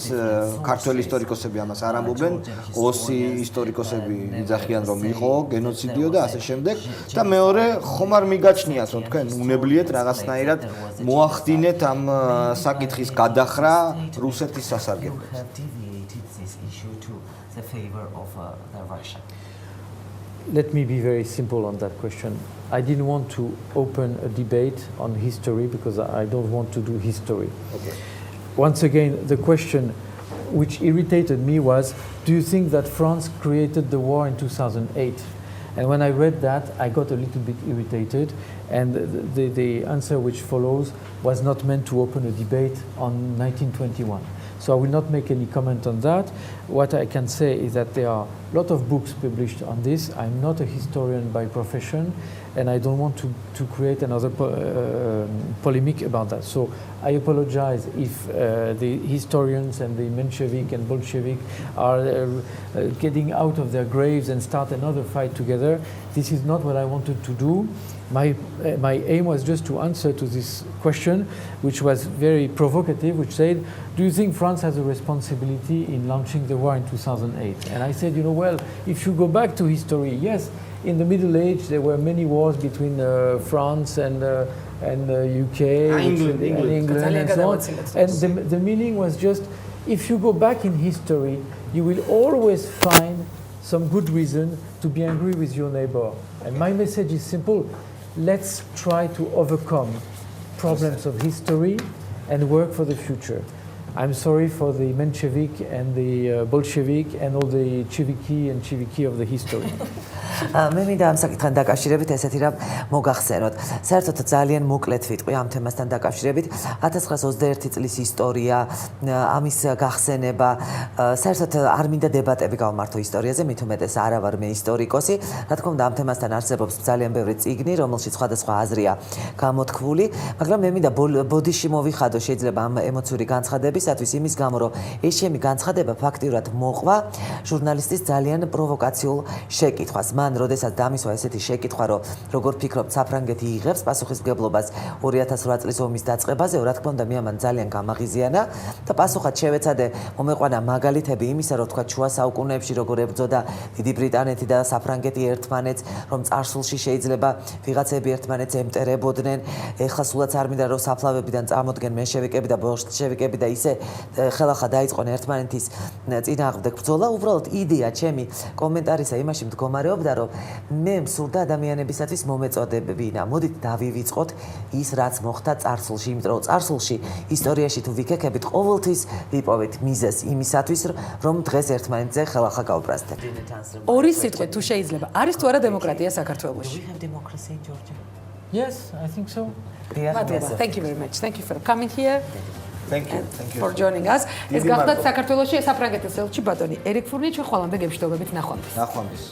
ქართველი ისტორიკოსები ამას არ ამბობენ, ოსი ისტორიკოსები იძახიან რომ იყო გენოციდიო და ასე შემდეგ და მეორე ხომ არ მიგაჩნიათ რომ თქვენ უნებლიეთ რაღაცნაირად მოახდინეთ ამ საკითხის გადახრა რუსეთის სასარგებლოდ. Let me be very simple on that question. I didn't want to open a debate on history because I don't want to do history. Okay. Once again, the question which irritated me was, do you think that France created the war in 2008? And when I read that, I got a little bit irritated, and the answer which follows was not meant to open a debate on 1921. So I will not make any comment on that. What I can say is that there are a lot of books published on this. I'm not a historian by profession, and I don't want to create another polemic about that. So I apologize if the historians and the Menshevik and Bolshevik are getting out of their graves and start another fight together. This is not what I wanted to do. My aim was just to answer to this question, which was very provocative, which said, do you think France has a responsibility in launching the war in 2008? And I said, well, if you go back to history, yes, in the Middle Age there were many wars between France and UK, England and so on. And the meaning was just, if you go back in history, you will always find some good reason to be angry with your neighbor. And my message is simple. Let's try to overcome problems of history and work for the future. I'm sorry for the Menshevik and the Bolshevik and all the Chiviki of the history. მე მინდა ამ საკითხთან დაკავშირებით ესეთი რამ მოგახსენოთ. საერთოდ ძალიან მოკლედ ვიტყვი ამ თემასთან დაკავშირებით. 1921 წლის ისტორია, ამის გახსენება, საერთოდ არ მინდა დებატები გავმართო ისტორიაზე, მით უმეტეს არა ვარ მე ისტორიკოსი. რა თქმა უნდა, ამ თემასთან არსებობს ძალიან ბევრი წიგნი, რომელშიც სხვადასხვა აზრია გამოთქმული, მაგრამ მე მინდა ბოდიში მოვიხადო შეიძლება ამ ემოციური განცხადებისათვის იმის გამო, რომ ეს ჩემი განცხადება ფაქტიურად მოყვა ჟურნალისტის ძალიან პროვოკაციულ შეკითხვას. მან როდესაც დამისვა ესეთი შეკითხვა, რომ როგორ ფიქრობთ საფრანგეთი იღებს პასუხისმგებლობას 2008 წლის ომის დაწყებაზე, რა თქმა უნდა, მან ძალიან გამაღიზიანა და პასუხად შევეცადე მომეყვანა მაგალითები იმისა, რომ თქვა შუა საუკუნეებში როგორ ებრძოდა დიდი ბრიტანეთი და საფრანგეთი ერთმანეთს, რომ წარსულში შეიძლება ვიღაცები ერთმანეთს ემტერებოდნენ, ეხლა სულაც არ მინდა რომ საფლავებიდან წამოდგენ მენშევიკები და ბოლშევიკები და ისე ხელახლა დაიწყონ ერთმანეთის წინააღმდეგ ბრძოლა. უბრალოდ იდეა ჩემი კომენტარისა იმაში მდგომარეობდა, რომ მე მსურდა ადამიანებისათვის მომეწოდებინა. მოდით დავივიწყოთ ის, რაც მოხდა წარსულში, იმიტომ რომ წარსულში ისტორიაში თუ ვიქექებით, ყოველთვის ვიპოვეთ მიზეზს იმისათვის, რომ დღეს ერთმანეთზე ხელახლა გავბრაზდეთ. ორი სიტყვით თუ შეიძლება, არის თუ არა დემოკრატია საქართველოში? Yes, I think so. მადლობა. Thank you very much. Thank you for coming here. Thank you. For joining us. ეს გახდათ საქართველოში საფრანგეთის ელჩი ბატონი ერიკ ფურნი, ჩვენ ხვალამდე გემშვიდობებით ნახვამდის. ნახვამდის.